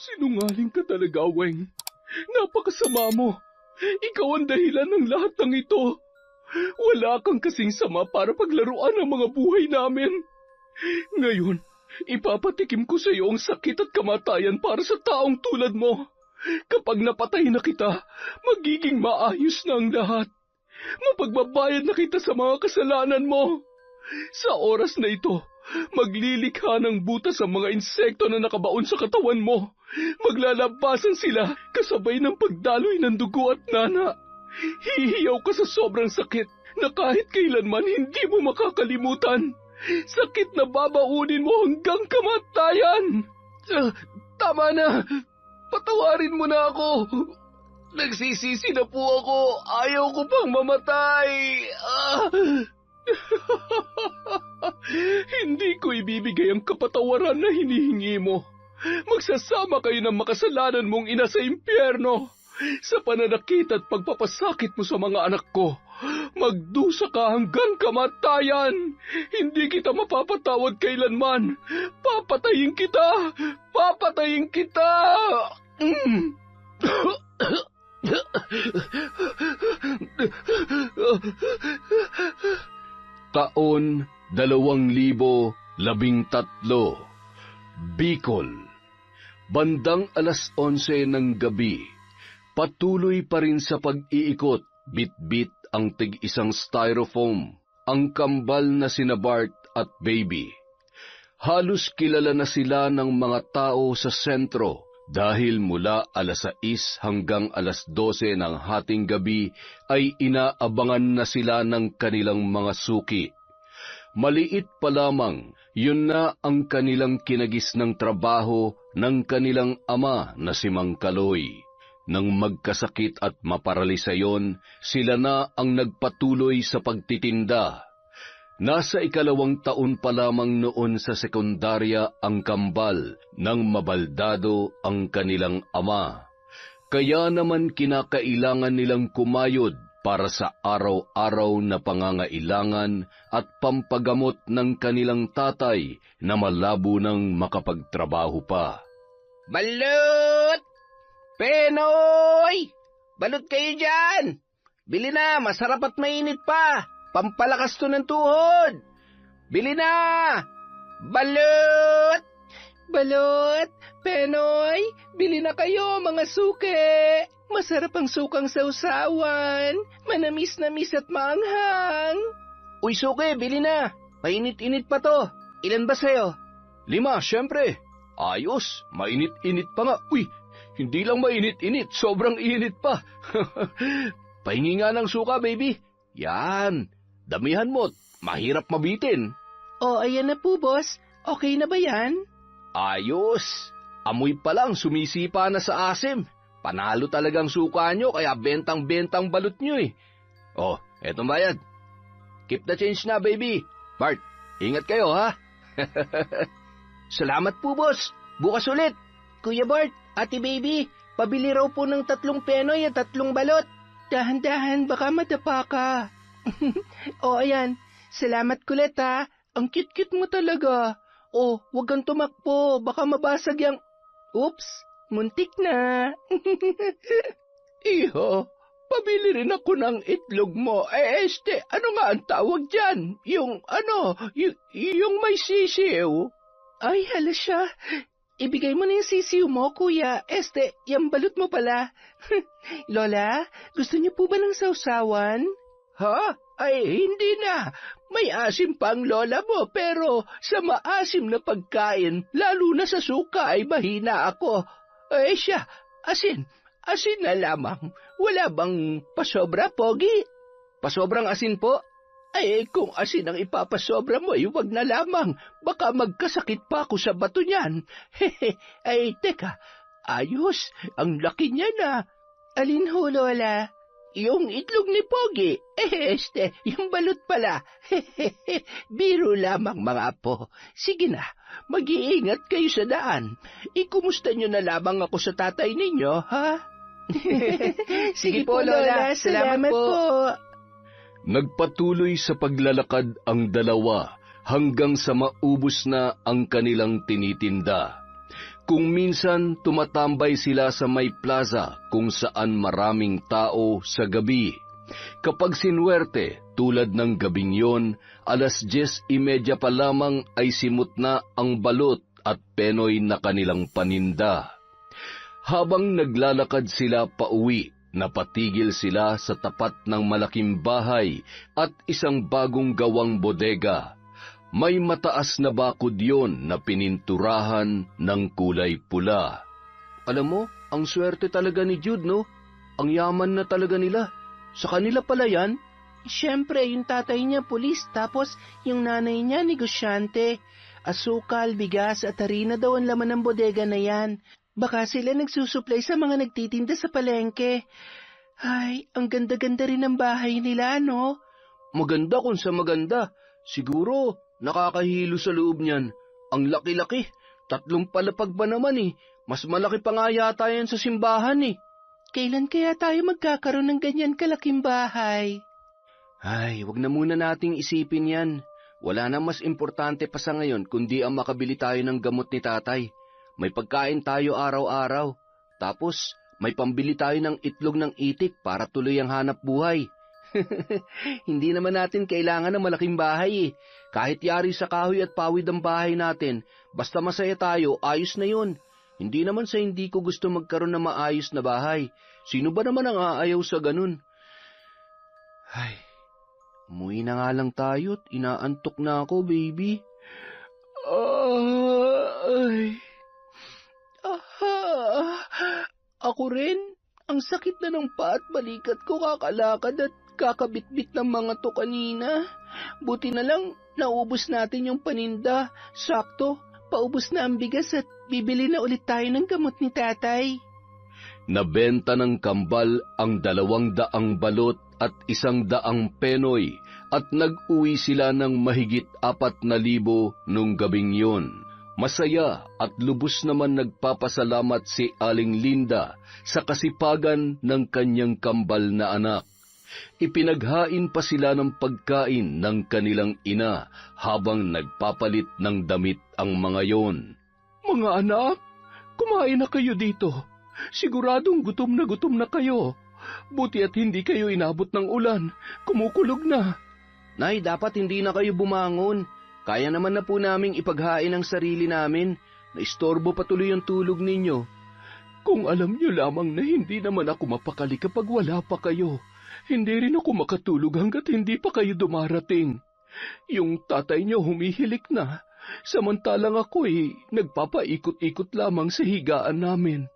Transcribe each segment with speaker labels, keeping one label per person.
Speaker 1: Sinungaling ka talaga, Weng. Napakasama mo. Ikaw ang dahilan ng lahat ng ito. Wala kang kasing sama para paglaruan ang mga buhay namin. Ngayon, ipapatikim ko sa iyo ang sakit at kamatayan para sa taong tulad mo. Kapag napatay na kita, magiging maayos na ang lahat. Mapagbabayad na kita sa mga kasalanan mo. Sa oras na ito, maglilikha ng butas ang mga insekto na nakabaon sa katawan mo. Maglalabasan sila kasabay ng pagdaloy ng dugo at nana. Hihiyaw ka sa sobrang sakit na kahit kailanman hindi mo makakalimutan. Sakit na babaunin mo hanggang kamatayan. Tama na. Patawarin mo na ako. Nagsisisi na po ako. Ayaw ko pang mamatay. Hindi ko ibibigay ang kapatawaran na hinihingi mo. Magsasama kayo ng makasalanan mong ina sa impyerno. Sa pananakit at pagpapasakit mo sa mga anak ko, magdusa ka hanggang kamatayan. Hindi kita mapapatawad kailanman. Papatayin kita! Papatayin kita! Taon 2013, Bicol. Bandang 11:00 ng gabi, patuloy pa rin sa pag-iikot, bit-bit ang tig-isang styrofoam, ang kambal na sina Bart at Baby. Halos kilala na sila ng mga tao sa sentro dahil mula 6:00 hanggang 12:00 ng hating gabi ay inaabangan na sila ng kanilang mga suki. Maliit pa lamang, yun na ang kanilang kinagis ng trabaho ng kanilang ama na si Mang Kaloy. Nang magkasakit at maparalisa yon, sila na ang nagpatuloy sa pagtitinda. Nasa 2 taon pa lamang noon sa sekundarya ang kambal nang mabaldado ang kanilang ama. Kaya naman kinakailangan nilang kumayod para sa araw-araw na pangangailangan at pampagamot ng kanilang tatay na malabo nang makapagtrabaho pa.
Speaker 2: Balot! Penoy! Balot kayo dyan! Bili na, masarap at mainit pa! Pampalakas to ng tuhod! Bili na! Balot! Balot! Penoy! Bili na kayo, mga suke! Masarap ang sukang sausawan! Manamis-namis at maanghang! Uy, suke, bili na! Mainit-init pa to! Ilan ba sa'yo?
Speaker 1: 5, syempre! Ayos, mainit-init pa nga. Uy, hindi lang mainit-init, sobrang init pa. Pahingi nga ng suka, baby. Yan, damihan mo't mahirap mabitin.
Speaker 2: Oh, ayan na po, boss. Okay na ba yan?
Speaker 1: Ayos, amoy pa lang sumisipa na sa asim. Panalo talagang suka nyo, kaya bentang-bentang balot nyo eh. Oh, etong bayad. Keep the change na, baby. Bart, ingat kayo, ha?
Speaker 2: Salamat po, boss. Bukas ulit. Kuya Bart, Ate Baby, pabili raw po ng 3 penoy at 3 balot. Dahan-dahan, baka madapa ka. O, ayan. Salamat kulit, ha. Ang cute-cute mo talaga. Oh, wag kang tumakbo. Baka mabasag yung... Oops, muntik na.
Speaker 1: Iho, pabili rin ako ng itlog mo. Ano nga ang tawag dyan? Yung may sisiw.
Speaker 2: Ay, hala siya. Ibigay mo na yung sisiw mo, kuya. Yung balot mo pala. Lola, gusto niyo po ba ng sausawan?
Speaker 1: Ha? Ay, hindi na. May asim pa ang lola mo, pero sa maasim na pagkain, lalo na sa suka ay mahina ako. Siya, asin na lamang. Wala bang pasobra, Pogi?
Speaker 2: Pasobrang asin po?
Speaker 1: Kung asin ang ipapasobra mo, wag na lamang. Baka magkasakit pa ako sa bato niyan. Teka, ayos, ang laki niya na.
Speaker 2: Alin ho, Lola?
Speaker 1: Yung itlog ni Pogi. Yung balot pala. Biro lamang, mga apo. Sige na, mag-iingat kayo sa daan. Ikumusta nyo na lamang ako sa tatay ninyo, ha?
Speaker 2: Sige po, Lola. Salamat po.
Speaker 1: Nagpatuloy sa paglalakad ang dalawa hanggang sa maubos na ang kanilang tinitinda. Kung minsan tumatambay sila sa may plaza kung saan maraming tao sa gabi. Kapag sinwerte, tulad ng gabing yon, 10:30 pa lamang ay simot na ang balot at penoy na kanilang paninda. Habang naglalakad sila pauwi, napatigil sila sa tapat ng malaking bahay at isang bagong gawang bodega. May mataas na bakod yon na pininturahan ng kulay pula. Alam mo, ang swerte talaga ni Jude, no? Ang yaman na talaga nila. Sa kanila pala yan?
Speaker 2: Siyempre, yung tatay niya pulis, tapos yung nanay niya negosyante. Asukal, bigas at harina daw ang laman ng bodega na yan. Baka sila nagsusupply sa mga nagtitinda sa palengke. Ay, ang ganda-ganda rin ng bahay nila, no?
Speaker 1: Maganda kung sa maganda. Siguro, nakakahilo sa loob niyan. Ang laki-laki. 3 palapag ba naman eh. Mas malaki pa nga yata yan sa simbahan eh.
Speaker 2: Kailan kaya tayo magkakaroon ng ganyan kalaking bahay?
Speaker 1: Ay, wag na muna nating isipin yan. Wala na mas importante pa sa ngayon kundi ang makabili tayo ng gamot ni tatay. May pagkain tayo araw-araw. Tapos, may pambili tayo ng itlog ng itik para tuloy ang hanap buhay. Hindi naman natin kailangan ng malaking bahay eh. Kahit yari sa kahoy at pawid ang bahay natin, basta masaya tayo, ayos na yun. Hindi naman sa hindi ko gusto magkaroon ng maayos na bahay. Sino ba naman ang aayaw sa ganun? Ay, umuwi na nga lang tayo at inaantok na ako, baby. Ay.
Speaker 2: Ako rin. Ang sakit na ng paa at balikat ko kakalakad at kakabitbit ng mga to kanina. Buti na lang, naubos natin yung paninda. Sakto, paubos na ang bigas at bibili na ulit tayo ng gamot ni tatay.
Speaker 1: Nabenta ng kambal ang 200 balot at 100 penoy at nag-uwi sila ng mahigit 4,000 nung gabing yon. Masaya at lubos naman nagpapasalamat si Aling Linda sa kasipagan ng kanyang kambal na anak. Ipinaghain pa sila ng pagkain ng kanilang ina habang nagpapalit ng damit ang mga yon. Mga anak, kumain na kayo dito. Siguradong gutom na kayo. Buti at hindi kayo inabot ng ulan. Kumukulog na.
Speaker 2: Nay, dapat hindi na kayo bumangon. Kaya naman na po naming ipaghain ang sarili namin. Naistorbo patuloy ang tulog ninyo.
Speaker 1: Kung alam niyo lamang na hindi naman ako mapakali kapag wala pa kayo. Hindi rin ako makatulog hanggat hindi pa kayo dumarating. Yung tatay niyo humihilik na. Samantalang ako'y nagpapaikot-ikot lamang sa higaan namin.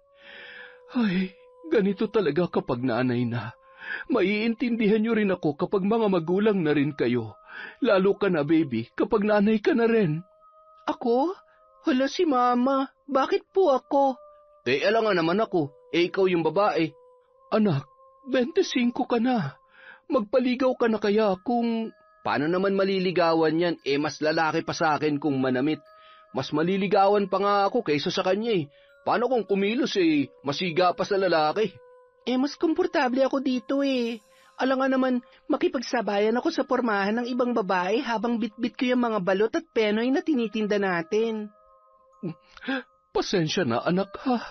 Speaker 1: Ay, ganito talaga kapag nanay na. Maiintindihan niyo rin ako kapag mga magulang na rin kayo. Lalo ka na, baby, kapag nanay ka na rin.
Speaker 2: Ako? Hala si Mama. Bakit po ako?
Speaker 1: Alam nga naman ako. Ikaw yung babae. Anak, 25 ka na. Magpaligaw ka na kaya kung...
Speaker 2: Paano naman maliligawan yan? Mas lalaki pa sa akin kung manamit. Mas maliligawan pa nga ako kaysa sa kanya eh. Paano kung kumilos masiga pa sa lalaki? Mas komportable ako dito eh. Alam nga naman, makipagsabayan ako sa pormahan ng ibang babae habang bitbit ko yung mga balot at penoy na tinitinda natin.
Speaker 1: Pasensya na anak ha.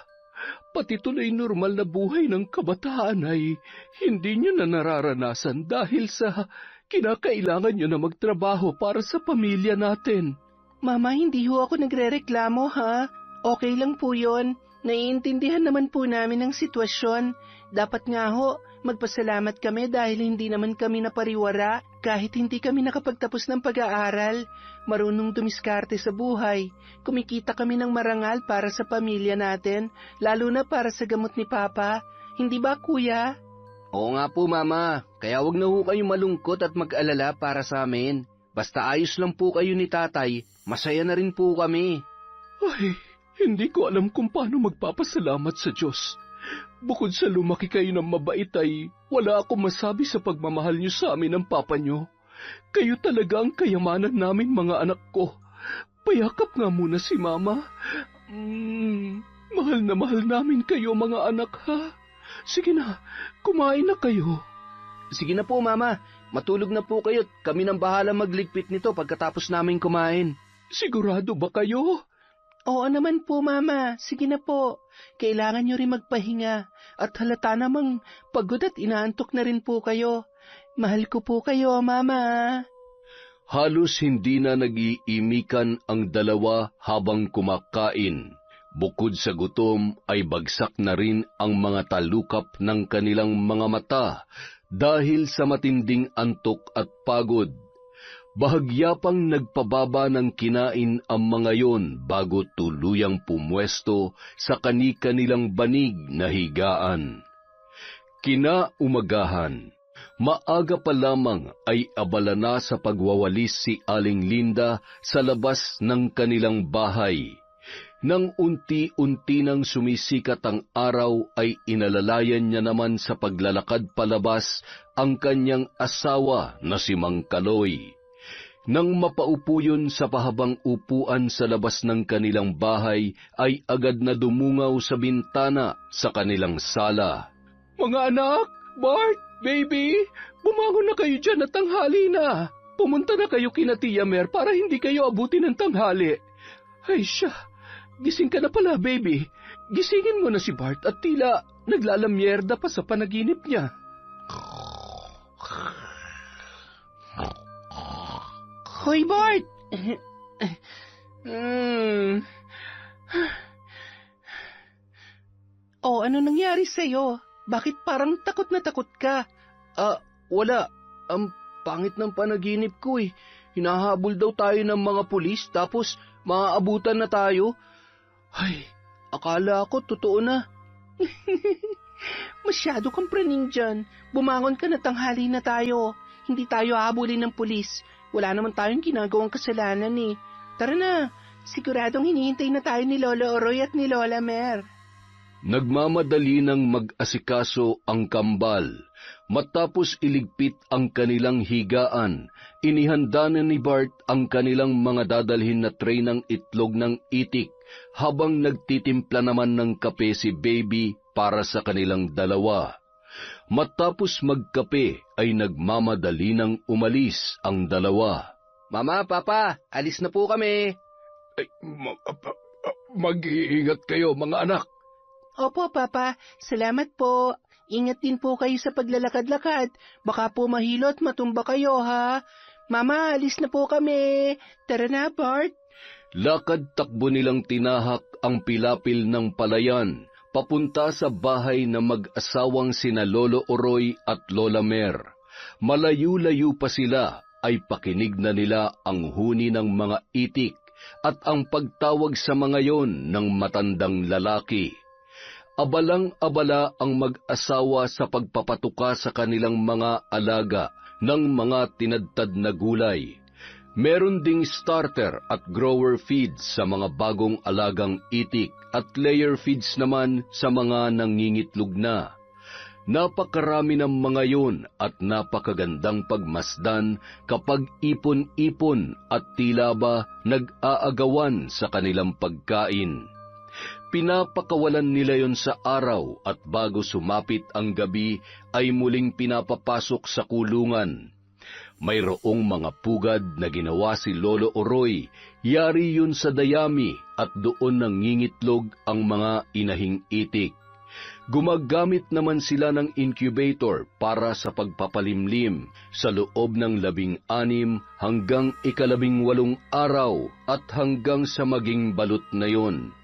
Speaker 1: Pati tuloy normal na buhay ng kabataan ay hindi nyo na nararanasan dahil sa kinakailangan nyo na magtrabaho para sa pamilya natin.
Speaker 2: Mama, hindi ho ako nagrereklamo ha. Okay lang po yon. Naiintindihan naman po namin ang sitwasyon. Dapat nga ho, magpasalamat kami dahil hindi naman kami napariwara kahit hindi kami nakapagtapos ng pag-aaral. Marunong dumiskarte sa buhay. Kumikita kami ng marangal para sa pamilya natin, lalo na para sa gamot ni Papa. Hindi ba, Kuya?
Speaker 1: Oo nga po, Mama. Kaya wag na ho kayong malungkot at mag-alala para sa amin. Basta ayos lang po kayo ni Tatay, masaya na rin po kami. Ay, hindi ko alam kung paano magpapasalamat sa Diyos. Bukod sa lumaki kayo ng mabait ay wala akong masabi sa pagmamahal niyo sa amin ng Papa niyo. Kayo talaga ang kayamanan namin mga anak ko. Payakap nga muna si Mama. Mahal na mahal namin kayo mga anak ha. Sige na, kumain na kayo.
Speaker 2: Sige na po Mama, matulog na po kayo. Kami nang bahala magligpit nito pagkatapos namin kumain.
Speaker 1: Sigurado ba kayo?
Speaker 2: Oo naman po, Mama. Sige na po. Kailangan nyo rin magpahinga. At halata namang pagod at inaantok na rin po kayo. Mahal ko po kayo, Mama.
Speaker 1: Halos hindi na nag-iimikan ang dalawa habang kumakain. Bukod sa gutom ay bagsak na rin ang mga talukap ng kanilang mga mata dahil sa matinding antok at pagod. Bahagya pang nagpababa ng kinain ang mga yon bago tuluyang pumwesto sa kani-kanilang banig na higaan. Kinaumagahan, maaga pa lamang ay abala na sa pagwawalis si Aling Linda sa labas ng kanilang bahay. Nang unti-unti nang sumisikat ang araw ay inalalayan niya naman sa paglalakad palabas ang kanyang asawa na si Mang Kaloy. Nang mapaupo yun sa pahabang upuan sa labas ng kanilang bahay, ay agad na dumungaw sa bintana sa kanilang sala. Mga anak, Bart, baby, bumangon na kayo dyan at tanghali na. Pumunta na kayo kina Tia Mer para hindi kayo abutin ng tanghali. Ay siya, gising ka na pala, baby. Gisingin mo na si Bart at tila naglalamyerda pa sa panaginip niya. Hoy, Bart! Oh, ano nangyari sa'yo? Bakit parang takot na takot ka? Wala. Ang pangit ng panaginip ko eh. Hinahabol daw tayo ng mga pulis tapos maaabutan na tayo. Ay, akala ko totoo na. Masyado kang praning dyan. Bumangon ka na tanghali na tayo. Hindi tayo habulin ng pulis. Wala naman tayong ginagawang kasalanan eh. Tara na, siguradong hinihintay na tayo ni Lolo Oroy at ni Lola Mer. Nagmamadali ng mag-asikaso ang kambal. Matapos iligpit ang kanilang higaan, inihanda na ni Bart ang kanilang mga dadalhin na tray ng itlog ng itik habang nagtitimpla naman ng kape si Baby para sa kanilang dalawa. Matapos magkape ay nagmamadali ng umalis ang dalawa. Mama, Papa, alis na po kami. Ay, mag-iingat kayo mga anak.
Speaker 2: Opo, Papa. Salamat po. Ingat din po kayo sa paglalakad-lakad. Baka po mahilo at matumba kayo, ha? Mama, alis na po kami. Tara na, Bart.
Speaker 1: Lakad-takbo nilang tinahak ang pilapil ng palayan papunta sa bahay na mag-asawang sina Lolo Oroy at Lola Mer. Malayo-layo pa sila ay pakinig na nila ang huni ng mga itik at ang pagtawag sa mga yon ng matandang lalaki. Abalang-abala ang mag-asawa sa pagpapatuka sa kanilang mga alaga ng mga tinadtad na gulay. Meron ding starter at grower feeds sa mga bagong alagang itik at layer feeds naman sa mga nangingitlog na. Napakarami ng mga yon at napakagandang pagmasdan kapag ipon-ipon at tila ba nag-aagawan sa kanilang pagkain. Pinapakawalan nila yon sa araw at bago sumapit ang gabi ay muling pinapapasok sa kulungan. Mayroong mga pugad na ginawa si Lolo Oroy, yari yun sa dayami at doon nangingitlog ang mga inahing itik. Gumagamit naman sila ng incubator para sa pagpapalimlim sa loob ng 16 hanggang 18 araw at hanggang sa maging balot na yon.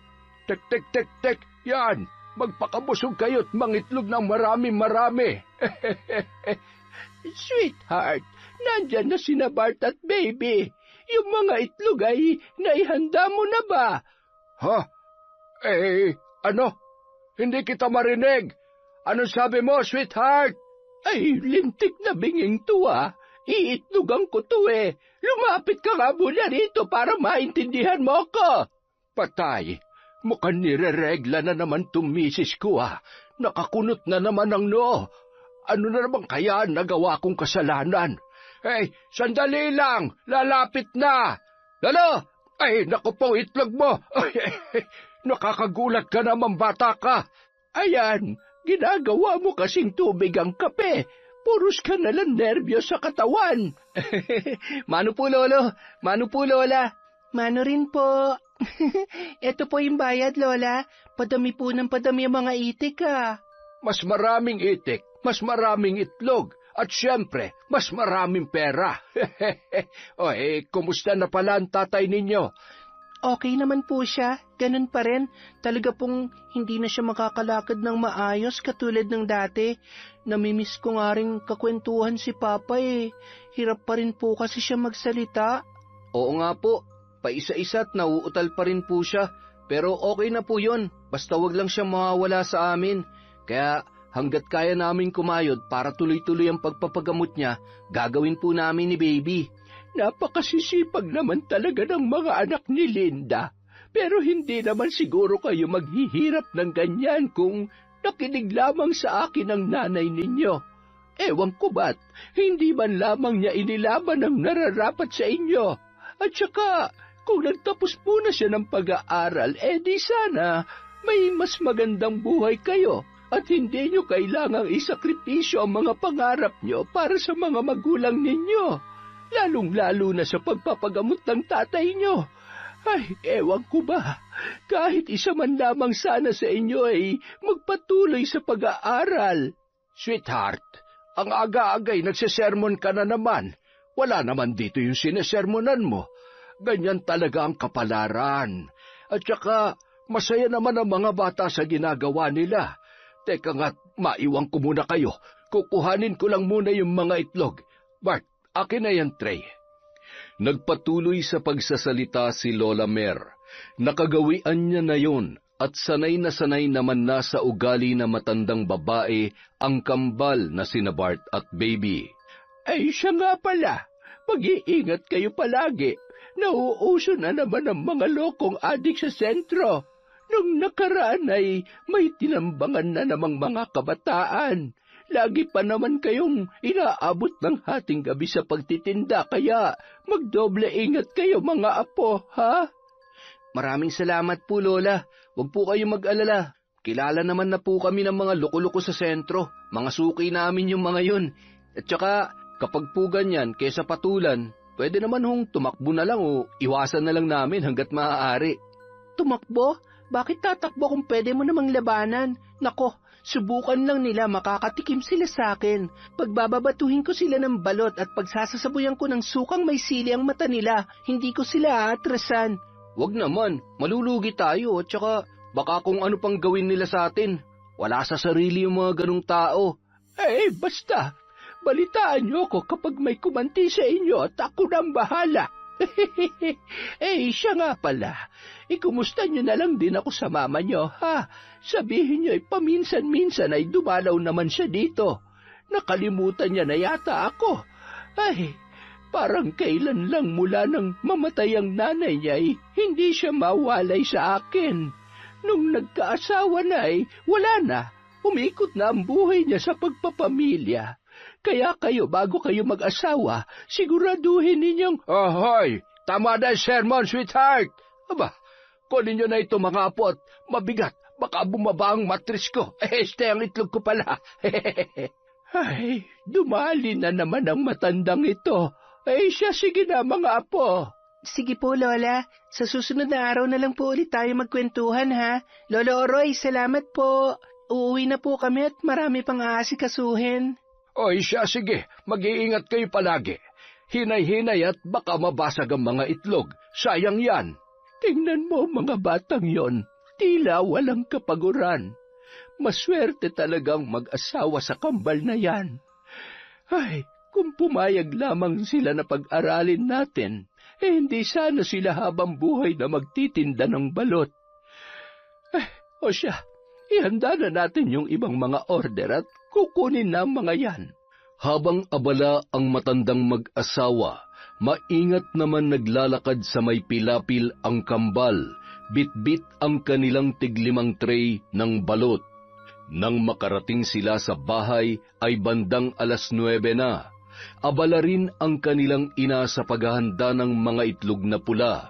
Speaker 3: Tek, yan! Magpakabusog kayo't mangitlog ng marami-marami. Sweetheart, nandyan na sina Bart at Baby. Yung mga itlog ay naihanda mo na ba? Ha? Ano? Hindi kita marinig. Anong sabi mo, sweetheart? Ay, lintik na binging to ah. Iitlogan ko to eh. Lumapit ka nga muna rito para maintindihan mo ko. Patay. Mukhang nireregla na naman tong misis ko ah. Nakakunot na naman ang noo. Ano na naman kaya nagawa kong kasalanan? Hey, sandali lang! Lalapit na! Lalo! Ay, naku po, itlog mo! Nakakagulat ka naman, bata ka! Ayan, ginagawa mo kasing tubig ang kape. Puros ka nalang nerbyo sa katawan.
Speaker 2: Mano po, Lolo. Mano po, Lola. Mano rin po. Ito po yung bayad, Lola. Padami po ng padami ang mga itik,
Speaker 3: Mas maraming itik, mas maraming itlog, at siyempre, mas maraming pera. Kumusta na pala ang tatay ninyo?
Speaker 2: Okay naman po siya. Ganun pa rin. Talaga pong hindi na siya makakalakad ng maayos katulad ng dati. Namimiss ko nga rin kakwentuhan si Papa Hirap pa rin po kasi siya magsalita.
Speaker 1: Oo nga po, paisa-isa't nauutal pa rin po siya. Pero okay na po yun, basta wag lang siya mawawala sa amin. Kaya hanggat kaya namin kumayod para tuloy-tuloy ang pagpapagamot niya, gagawin po namin ni Baby.
Speaker 3: Napakasisipag naman talaga ng mga anak ni Linda. Pero hindi naman siguro kayo maghihirap ng ganyan kung nakinig lamang sa akin ang nanay ninyo. Ewan ko ba't, hindi man lamang niya inilaban ang nararapat sa inyo. At saka, kung nagtapos muna siya ng pag-aaral, di sana may mas magandang buhay kayo at hindi nyo kailangang isakripisyo ang mga pangarap nyo para sa mga magulang ninyo. Lalong-lalo na sa pagpapagamot ng tatay nyo. Ewan ko ba, kahit isa man lamang sana sa inyo magpatuloy sa pag-aaral. Sweetheart, ang aga-agay nagsesermon ka na naman. Wala naman dito yung sinesermonan mo. Ganyan talaga ang kapalaran. At saka, masaya naman ang mga bata sa ginagawa nila. Teka nga't, maiwan ko muna kayo. Kukuhanin ko lang muna yung mga itlog. Bart, akin na yan tray.
Speaker 1: Nagpatuloy sa pagsasalita si Lola Mer. Nakagawian niya na yon at sanay naman na sa ugali na matandang babae ang kambal na sina Bart at Baby.
Speaker 3: Siya nga pala. Mag-iingat kayo palagi. Nauuso na naman ang mga lokong adik sa sentro. Nung nakaraan may tinambangan na namang mga kabataan. Lagi pa naman kayong inaabot ng hating gabi sa pagtitinda, kaya magdoble ingat kayo mga apo, ha?
Speaker 1: Maraming salamat po, Lola. Huwag po kayo mag-alala. Kilala naman na po kami ng mga loko-loko sa sentro. Mga suki namin yung mga yun. At saka, kapag po ganyan, kesa patulan, pwede naman tumakbo na lang o iwasan na lang namin hanggat maaari.
Speaker 2: Tumakbo? Bakit tatakbo kung pwede mo namang labanan? Nako, subukan lang nila, makakatikim sila sa akin. Pagbababatuhin ko sila ng balot at pagsasasabuyan ko ng sukang may sili ang mata nila, hindi ko sila aatrasan.
Speaker 1: Wag naman, malulugi tayo at saka baka kung ano pang gawin nila sa atin. Wala sa sarili yung mga ganong tao.
Speaker 3: Basta, balitaan niyo ko kapag may kumanti sa inyo at ako nang bahala. Siya nga pala. Kumusta niyo na lang din ako sa mama niyo, ha? Sabihin niyo paminsan-minsan ay dumalaw naman siya dito. Nakalimutan niya na yata ako. Parang kailan lang mula nang mamatay ang nanay niya hindi siya mawalay sa akin. Nung nagkaasawa na wala na. Umikot na ang buhay niya sa pagpapamilya. Kaya kayo, bago kayo mag-asawa, siguraduhin ninyong... Ahoy! Tama na yung sermon, sweetheart! Aba, kunin nyo na ito mga apo at mabigat. Baka bumaba ang matris ko. Este ang itlog ko pala. Dumali na naman ang matandang ito. Siya, sige na mga apo.
Speaker 2: Sige po, Lola. Sa susunod na araw na lang po ulit tayo magkwentuhan, ha? Lolo Oroy, salamat po. Uuwi na po kami at marami pang aasikasuhin.
Speaker 3: Siya, sige. Mag-iingat kayo palagi. Hinay-hinay at baka mabasag ang mga itlog. Sayang yan. Tingnan mo mga batang yon. Tila walang kapaguran. Maswerte talagang mag-asawa sa kambal na yan. Kung pumayag lamang sila na pag-aralin natin, hindi sana sila habang buhay na magtitinda ng balot. Siya, ihanda na natin yung ibang mga order at kukunin na ang mga yan.
Speaker 1: Habang abala ang matandang mag-asawa, maingat naman naglalakad sa may pilapil ang kambal, bit-bit ang kanilang tig-5 tray ng balot. Nang makarating sila sa bahay ay bandang 9:00 na. Abala rin ang kanilang ina sa paghahanda ng mga itlog na pula.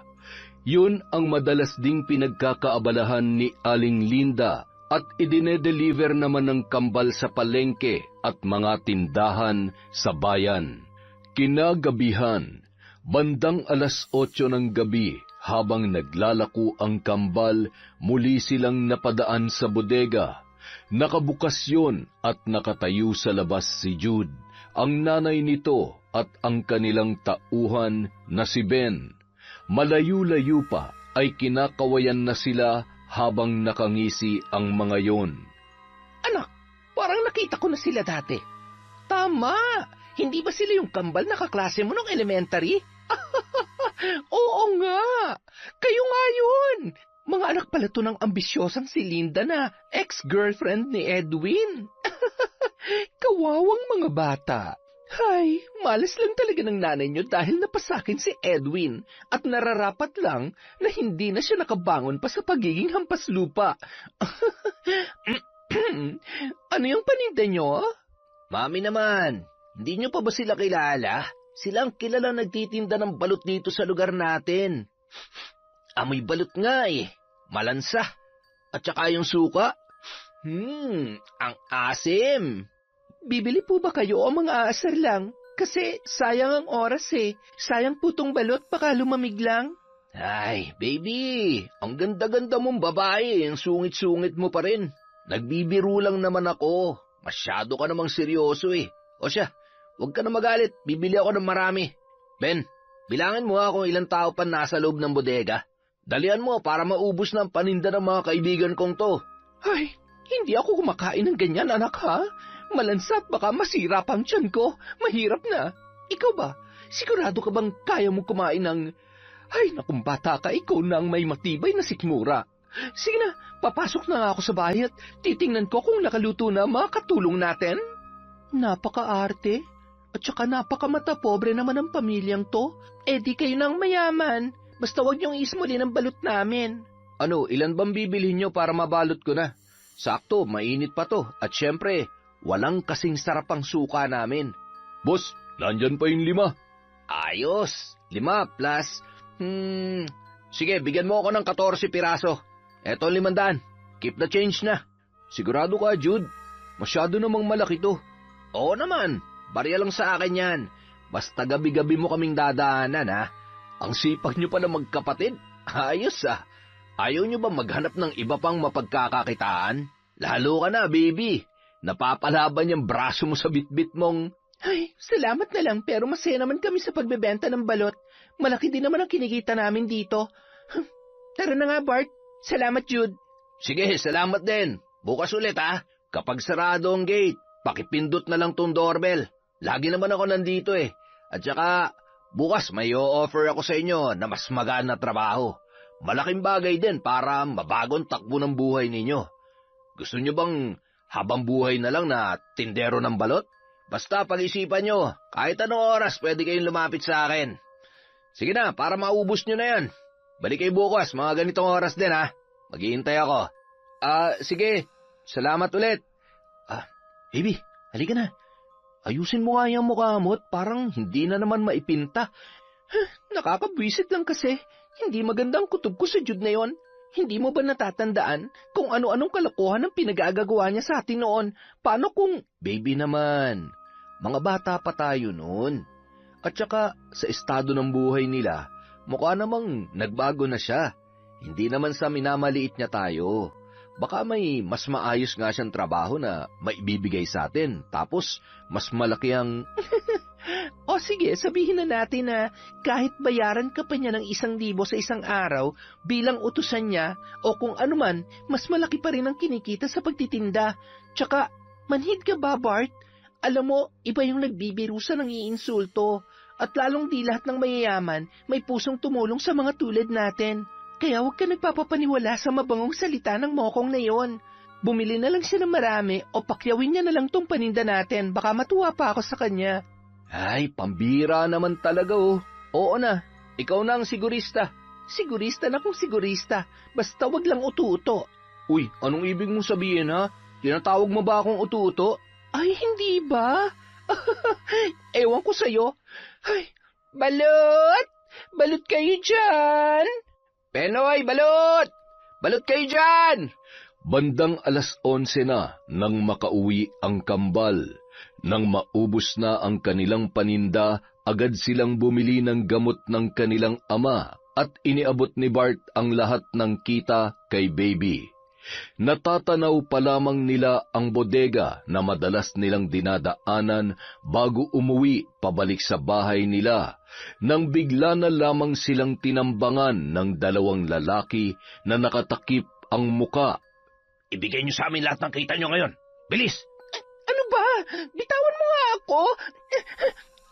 Speaker 1: Yun ang madalas ding pinagkakaabalahan ni Aling Linda at idinedeliver naman ng kambal sa palengke at mga tindahan sa bayan. Kinagabihan, bandang 8:00 ng gabi, Habang naglalako ang kambal, muli silang napadaan sa bodega. Nakabukas yun at nakatayo sa labas si Jude, ang nanay nito at ang kanilang tauhan na si Ben. Malayo-layo pa ay kinakawayan na sila habang nakangisi ang mga yon.
Speaker 2: Anak, parang nakita ko na sila dati. Tama! Hindi ba sila yung kambal na kaklase mo nung elementary? Oo nga! Kayo nga yun! Mga anak pala to ng ambisyosang si Linda na ex-girlfriend ni Edwin. Kawawang mga bata. Hay, malas lang talaga ng nanay nyo dahil napasakin si Edwin at nararapat lang na hindi na siya nakabangon pa sa pagiging hampas lupa. Ano yung paninda nyo? Mami naman, hindi nyo pa ba sila kilala? Silang kilala nagtitinda ng balot dito sa lugar natin. Amoy balot nga eh. Malansa. At saka yung suka. Ang asim. Bibili po ba kayo o mga aasar lang? Kasi sayang ang oras eh. Sayang po tong balot, baka lumamig lang. Ay, baby. Ang ganda-ganda mong babae. Ang sungit-sungit mo pa rin. Nagbibiro lang naman ako. Masyado ka namang seryoso eh. O siya, huwag ka na magalit. Bibili ako ng marami. Ben, bilangin mo kung ilang tao pa nasa loob ng bodega. Dalian mo para maubos na ang paninda ng mga kaibigan kong to. Ay, hindi ako kumakain ng ganyan, anak ha? Malansat, baka masira pang tiyan ko. Mahirap na. Ikaw ba? Sigurado ka bang kaya mo kumain ng... Ay, nakong bata ka, ikaw na ang may matibay na sikmura. Sige na, papasok na nga ako sa bahay at titingnan ko kung nakaluto na mga katulong natin. Napaka-arte. At saka napakamata pobre naman ang pamilyang to. Eh di kayo nang mayaman. Basta wag niyong ismulin ang balot namin. Ano, ilan bang bibilhin niyo para mabalot ko na? Sakto, mainit pa to. At syempre, walang kasing sarap ang suka namin.
Speaker 1: Boss, nandyan pa yung 5.
Speaker 2: Ayos, 5 plus... Sige, bigyan mo ako ng 14 piraso. Eto 500. Keep the change na.
Speaker 1: Sigurado ka, Jude? Masyado namang malaki to.
Speaker 2: Oo naman, barya lang sa akin yan. Basta gabi-gabi mo kaming dadaanan ha. Ang sipag nyo pa na magkapatid. Ayos ah. Ayaw nyo ba maghanap ng iba pang mapagkakakitaan? Lalo ka na, baby. Napapalaban yung braso mo sa bitbit mong... Ay, salamat na lang pero masaya naman kami sa pagbebenta ng balot. Malaki din naman ang kinikita namin dito. Tara na nga, Bart. Salamat, Jude. Sige, salamat din. Bukas ulit ha. Kapag sarado ang gate, pakipindot na lang tong doorbell. Lagi naman ako nandito eh. At saka, bukas may o-offer ako sa inyo na mas magaan na trabaho. Malaking bagay din para mabagong takbo ng buhay ninyo. Gusto nyo bang habang buhay na lang na tindero ng balot? Basta pag-isipan nyo, kahit anong oras pwede kayong lumapit sa akin. Sige na, para maubos nyo na yan. Balik kayo bukas, mga ganitong oras din ha. Maghihintay ako. Sige, salamat ulit. Baby, halika na. Ayusin mo nga yung mukha mo at parang hindi na naman maipinta. Nakakabwisit lang kasi. Hindi magandang kutob ko sa Jude na yon. Hindi mo ba natatandaan kung ano-anong kalokohan ang pinag-aagawa niya sa atin noon? Paano kung... Baby naman, mga bata pa tayo noon. At saka sa estado ng buhay nila, mukha namang nagbago na siya. Hindi naman sa minamaliit niya tayo. Baka may mas maayos nga siyang trabaho na maibibigay sa atin. Tapos, mas malaki ang... O sige, sabihin na natin na kahit bayaran ka pa niya ng 1,000 sa isang araw bilang utusan niya o kung ano man, mas malaki pa rin ang kinikita sa pagtitinda. Tsaka, manhid ka ba, Bart? Alam mo, iba yung nagbibirusa ng iinsulto. At lalong di lahat ng mayayaman may pusong tumulong sa mga tulad natin. Kaya huwag ka nagpapapaniwala sa mabangong salita ng mokong na yon. Bumili na lang siya ng marami o pakyawin niya na lang tong paninda natin. Baka matuwa pa ako sa kanya. Ay, pambira naman talaga oh. Oo na, ikaw na ang sigurista. Sigurista na kung sigurista. Basta wag lang utu-uto. Uy, anong ibig mong sabihin ha? Tinatawag mo ba akong utu-uto? Ay, hindi ba? Ewan ko sa'yo. Ay, balot! Balot kayo dyan! Penoy, balot! Balot kayo dyan!
Speaker 1: Bandang 11:00 na nang makauwi ang kambal. Nang maubos na ang kanilang paninda, agad silang bumili ng gamot ng kanilang ama at iniabot ni Bart ang lahat ng kita kay Baby. Natatanaw pa lamang nila ang bodega na madalas nilang dinadaanan bago umuwi pabalik sa bahay nila, nang bigla na lamang silang tinambangan ng dalawang lalaki na nakatakip ang muka.
Speaker 2: Ibigay niyo sa amin lahat ng kita niyo ngayon. Bilis!
Speaker 3: Ano ba? Bitawan mo nga ako!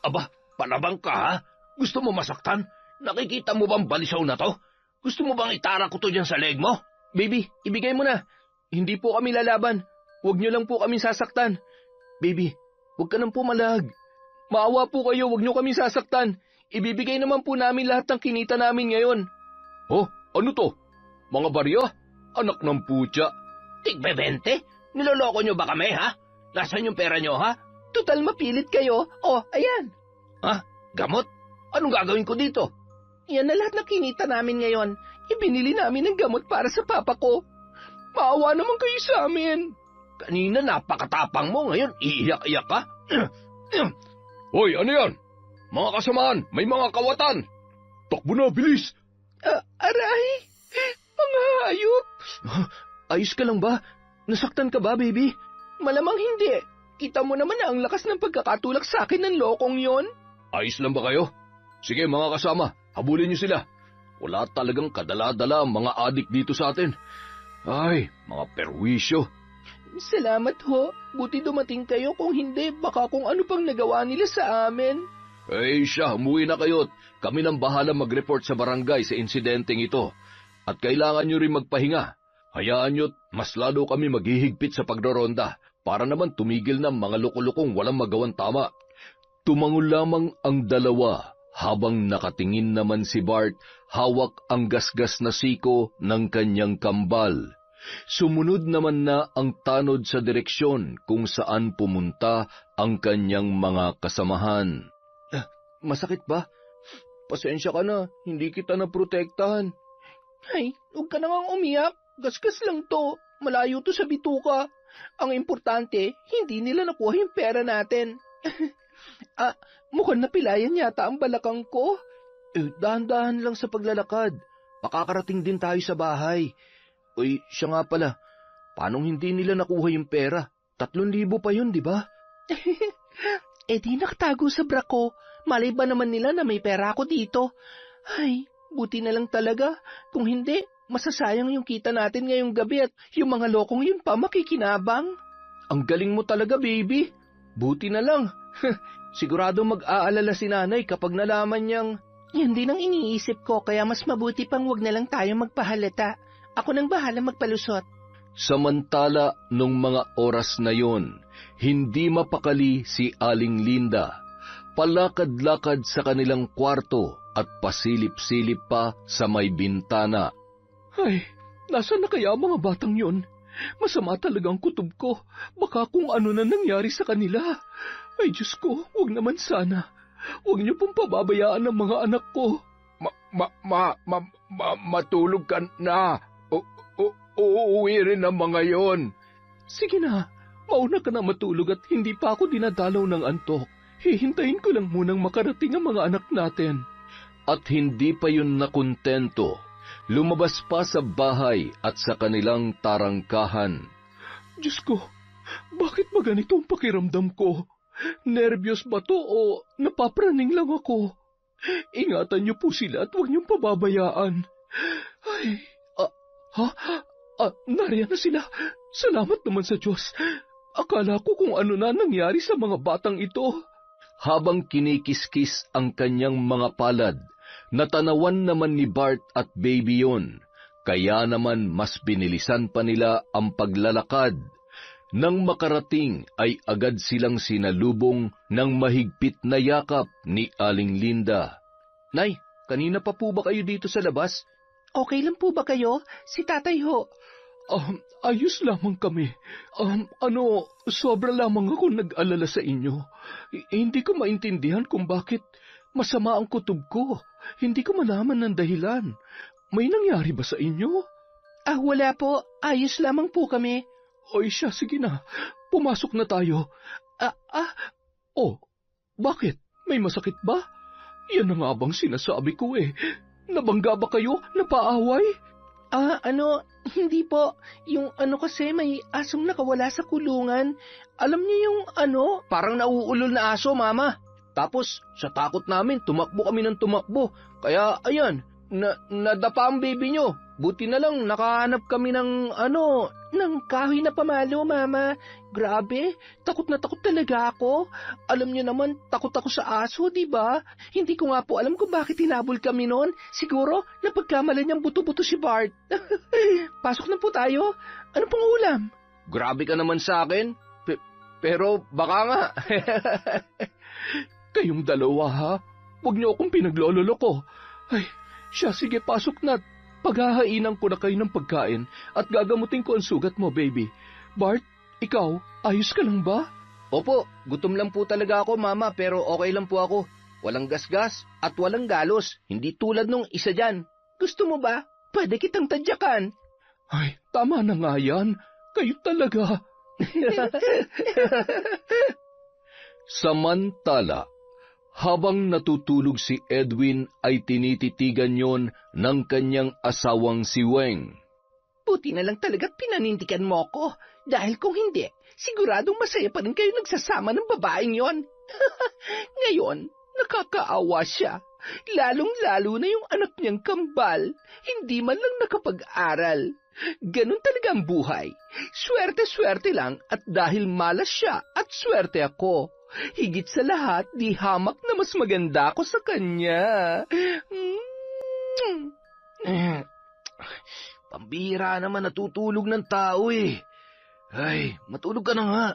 Speaker 2: Aba, palabang ka ha? Gusto mo masaktan? Nakikita mo bang balisaw na to? Gusto mo bang itara ko to dyan sa leg mo?
Speaker 3: Baby, ibigay mo na. Hindi po kami lalaban. Huwag niyo lang po kami sasaktan. Baby, huwag ka nang pumalag. Maawa po kayo, huwag niyo kami sasaktan. Ibibigay naman po namin lahat ng kinita namin ngayon.
Speaker 1: Oh, ano to? Mga barya? Anak ng putya.
Speaker 2: Tigbe 20? Niloloko niyo ba kami ha? Nasaan yung pera niyo ha?
Speaker 3: Total mapilit kayo. Oh, ayan.
Speaker 2: Ha? Gamot? Anong gagawin ko dito?
Speaker 3: Yan na lahat ng kinita namin ngayon. Ibinili namin ng gamot para sa papa ko. Maawa naman kayo sa amin.
Speaker 2: Kanina napakatapang mo, ngayon iiyak-iyak ka?
Speaker 1: Hoy, ano yan? Mga kasamaan, may mga kawatan. Takbo na, bilis!
Speaker 3: Aray! Mga hayop! Ayos ka lang ba? Nasaktan ka ba, baby? Malamang hindi. Kita mo naman na ang lakas ng pagkakatulak sa akin ng lokong yon.
Speaker 1: Ayos lang ba kayo? Sige mga kasama, habulin niyo sila. Wala talagang kadala-dala ang mga adik dito sa atin. Ay, mga perwisyo.
Speaker 3: Salamat ho. Buti dumating kayo, kung hindi, baka kung ano pang nagawa nila sa amin.
Speaker 1: Siya, umuwi na kayo. Kami nang bahala mag-report sa barangay sa insidenteng ito. At kailangan nyo rin magpahinga. Hayaan nyo't mas lalo kami maghihigpit sa pagroronda para naman tumigil ng mga lukulukong walang magawang tama. Tumango lamang ang dalawa habang nakatingin naman si Bart, hawak ang gasgas na siko ng kanyang kambal. Sumunod naman na ang tanod sa direksyon kung saan pumunta ang kanyang mga kasamahan.
Speaker 3: Masakit ba? Pasensya ka na, hindi kita naprotektahan. Ay, huwag ka nang umiyak. Gasgas lang to. Malayo to sa bituka. Ang importante, hindi nila nakuha yung pera natin. Mukhang napilayan yata ang balakang ko. Dahan-dahan lang sa paglalakad. Makakarating din tayo sa bahay. Uy, siya nga pala. Paano hindi nila nakuha yung pera? 3,000 pa yun, di ba? Di nakatago sa bra ko. Malay ba naman nila na may pera ako dito? Ay, buti na lang talaga. Kung hindi, masasayang yung kita natin ngayong gabi at yung mga lokong yun pa makikinabang. Ang galing mo talaga, baby. Buti na lang. Sigurado mag-aalala si nanay kapag nalaman niyang... Yan din ang iniisip ko, kaya mas mabuti pang wag na lang tayo magpahalata. Ako nang bahala magpalusot.
Speaker 1: Samantala, nung mga oras na yon, hindi mapakali si Aling Linda. Palakad-lakad sa kanilang kwarto at pasilip-silip pa sa may bintana. Ay, nasaan na kaya ang mga batang yon? Masama talagang kutob ko. Baka kung ano na nangyari sa kanila. Ay, Diyos ko, huwag naman sana. Huwag niyo pong pababayaan ang mga anak ko. Matulog ka na. Uuwi rin ang mga yon. Sige na, mauna ka na matulog at hindi pa ako dinadalaw ng antok. Hihintayin ko lang munang makarating ang mga anak natin. At hindi pa yun nakontento. Lumabas pa sa bahay at sa kanilang tarangkahan. Diyos ko, bakit ba ganito ang pakiramdam ko? Nervyos ba to o napapraning lang ako? Ingatan niyo po sila at huwag niyong pababayaan. Ay, nariyan na sila. Salamat naman sa Diyos. Akala ko kung ano na nangyari sa mga batang ito. Habang kinikiskis ang kanyang mga palad, natanawan naman ni Bart at Baby yon, kaya naman mas binilisan pa nila ang paglalakad. Nang makarating ay agad silang sinalubong ng mahigpit na yakap ni Aling Linda. Nay, kanina pa po ba kayo dito sa labas? Okay lang po ba kayo? Si tatay ho. Ayos lamang kami. Sobra lamang ako nag-alala sa inyo. Hindi ko maintindihan kung bakit masama ang kutob ko. Hindi ko malaman ng dahilan. May nangyari ba sa inyo? Wala po. Ayos lamang po kami. Oy siya, sige na. Pumasok na tayo. Bakit? May masakit ba? Yan na nga bang sinasabi ko eh.
Speaker 3: Nabangga ba kayo? Napaaway?
Speaker 2: Hindi po. Yung kasi may asong nakawala sa kulungan. Alam niyo yung Parang nauulol na aso, Mama. Tapos, sa takot namin, tumakbo kami ng tumakbo. Kaya, ayan, nadapa ang baby nyo. Buti na lang, nakahanap kami ng ng kahoy na pamalo, Mama. Grabe, takot na takot talaga ako. Alam niyo naman, takot ako sa aso, di ba? Hindi ko nga po alam kung bakit hinabol kami noon. Siguro, napagkamalan niyang buto-buto si Bart. Pasok na po tayo. Ano pong ulam? Grabe ka naman sa akin. Pero baka nga.
Speaker 3: Kayong dalawa, ha? Huwag niyo akong pinaglololoko. Ay, siya, sige, pasok na. Paghahainan ko na kayo ng pagkain at gagamutin ko ang sugat mo, baby. Bart, ikaw, ayos ka lang ba?
Speaker 2: Opo, gutom lang po talaga ako, Mama, pero okay lang po ako. Walang gasgas at walang galos, hindi tulad nung isa dyan. Gusto mo ba? Pwede kitang tadyakan.
Speaker 3: Ay, tama na nga yan. Kayo talaga.
Speaker 1: Samantala, habang natutulog si Edwin ay tinititigan yon ng kanyang asawang si Weng.
Speaker 2: Buti na lang talaga't pinanindigan mo ko. Dahil kung hindi, siguradong masaya pa rin kayo nagsasama ng babaeng yon. Ngayon, nakakaawa siya. Lalong-lalo na yung anak niyang kambal. Hindi man lang nakapag-aral. Ganun talaga ang buhay. Swerte-swerte lang at dahil malas siya at swerte ako. Higit sa lahat, di hamak na mas maganda ako sa kanya. Pambihira naman natutulog ng tao eh. Ay, matulog ka na nga.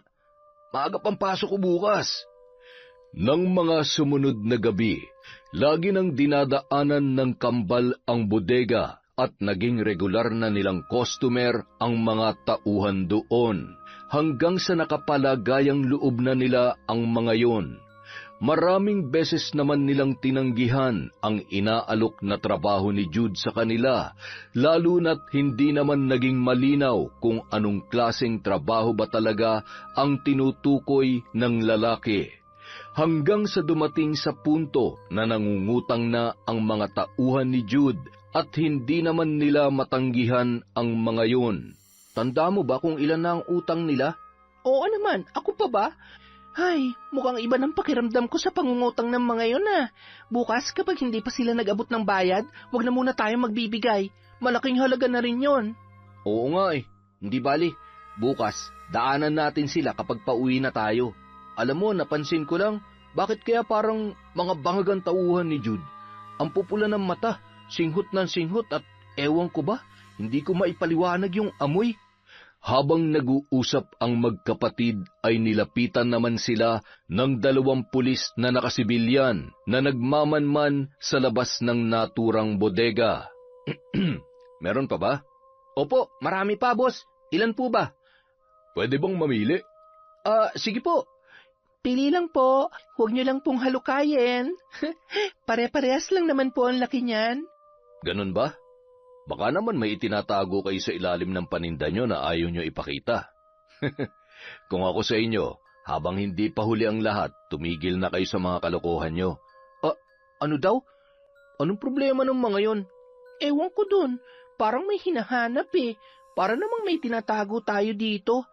Speaker 2: Maaga pang pasok ko bukas.
Speaker 1: Nang mga sumunod na gabi, lagi nang dinadaanan ng kambal ang bodega at naging regular na nilang customer ang mga tauhan doon. Hanggang sa nakapalagayang loob na nila ang mga yon. Maraming beses naman nilang tinanggihan ang inaalok na trabaho ni Jude sa kanila, lalo na't hindi naman naging malinaw kung anong klaseng trabaho ba talaga ang tinutukoy ng lalaki. Hanggang sa dumating sa punto na nangungutang na ang mga tauhan ni Jude at hindi naman nila matanggihan ang mga yon. Tanda mo ba kung ilan na ang utang nila? Oo naman, ako pa ba? Ay, mukhang iba ng pakiramdam ko sa pangungutang ng mga yon Bukas kapag hindi pa sila nag-abot ng bayad, wag na muna tayong magbibigay. Malaking halaga na rin yon. Oo nga eh, hindi bali. Bukas, daanan natin sila kapag pauwi na tayo. Alam mo, napansin ko lang, bakit kaya parang mga bangagang tauhan ni Jude? Ang pupula ng mata, singhot ng singhot at ewan ko ba, hindi ko maipaliwanag yung amoy. Habang nag-uusap ang magkapatid ay nilapitan naman sila ng 2 pulis na nakasibilyan na nagmamanman sa labas ng naturang bodega. Meron pa ba? Opo, marami pa, boss. Ilan po ba? Pwede bang mamili? Sige po. Pili lang po. Huwag niyo lang pong halukayin. Pare-parehas lang naman po ang laki niyan. Ganun ba? Baka naman may itinatago kayo sa ilalim ng paninda nyo na ayaw nyo ipakita. Kung ako sa inyo, habang hindi pa huli ang lahat, tumigil na kayo sa mga kalokohan nyo. Ano daw? Anong problema ng mga yon? Ewan ko dun. Parang may hinahanap eh. Para namang may tinatago tayo dito.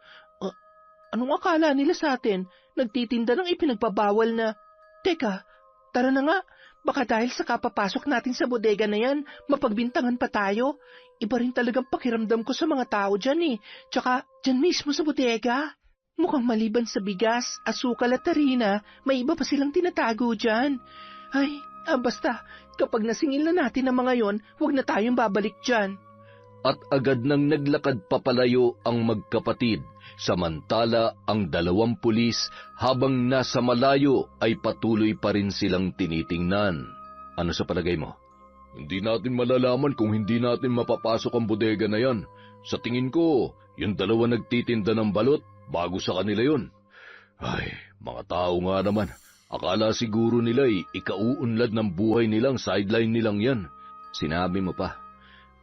Speaker 1: Anong akala nila sa atin? Nagtitinda ng ipinagbabawal na... Teka, tara na nga. Baka dahil sa kapapasok natin sa bodega na yan, mapagbintangan pa tayo. Iba rin talagang pakiramdam ko sa mga tao dyan eh. Tsaka, dyan mismo sa bodega. Mukhang maliban sa bigas, asukal at harina, may iba pa silang tinatago dyan. Ay, basta, kapag nasingil na natin ang mga yon, huwag na tayong babalik dyan. At agad nang naglakad papalayo ang magkapatid. Samantala, ang 2 pulis habang nasa malayo ay patuloy pa rin silang tinitingnan. Ano sa palagay mo? Hindi natin malalaman kung hindi natin mapapasok ang bodega na yan. Sa tingin ko, yung 2 nagtitinda ng balot, bago sa kanila yon. Ay, mga tao nga naman. Akala siguro nila ikauunlad ng buhay nilang sideline nilang yan. Sinabi mo pa,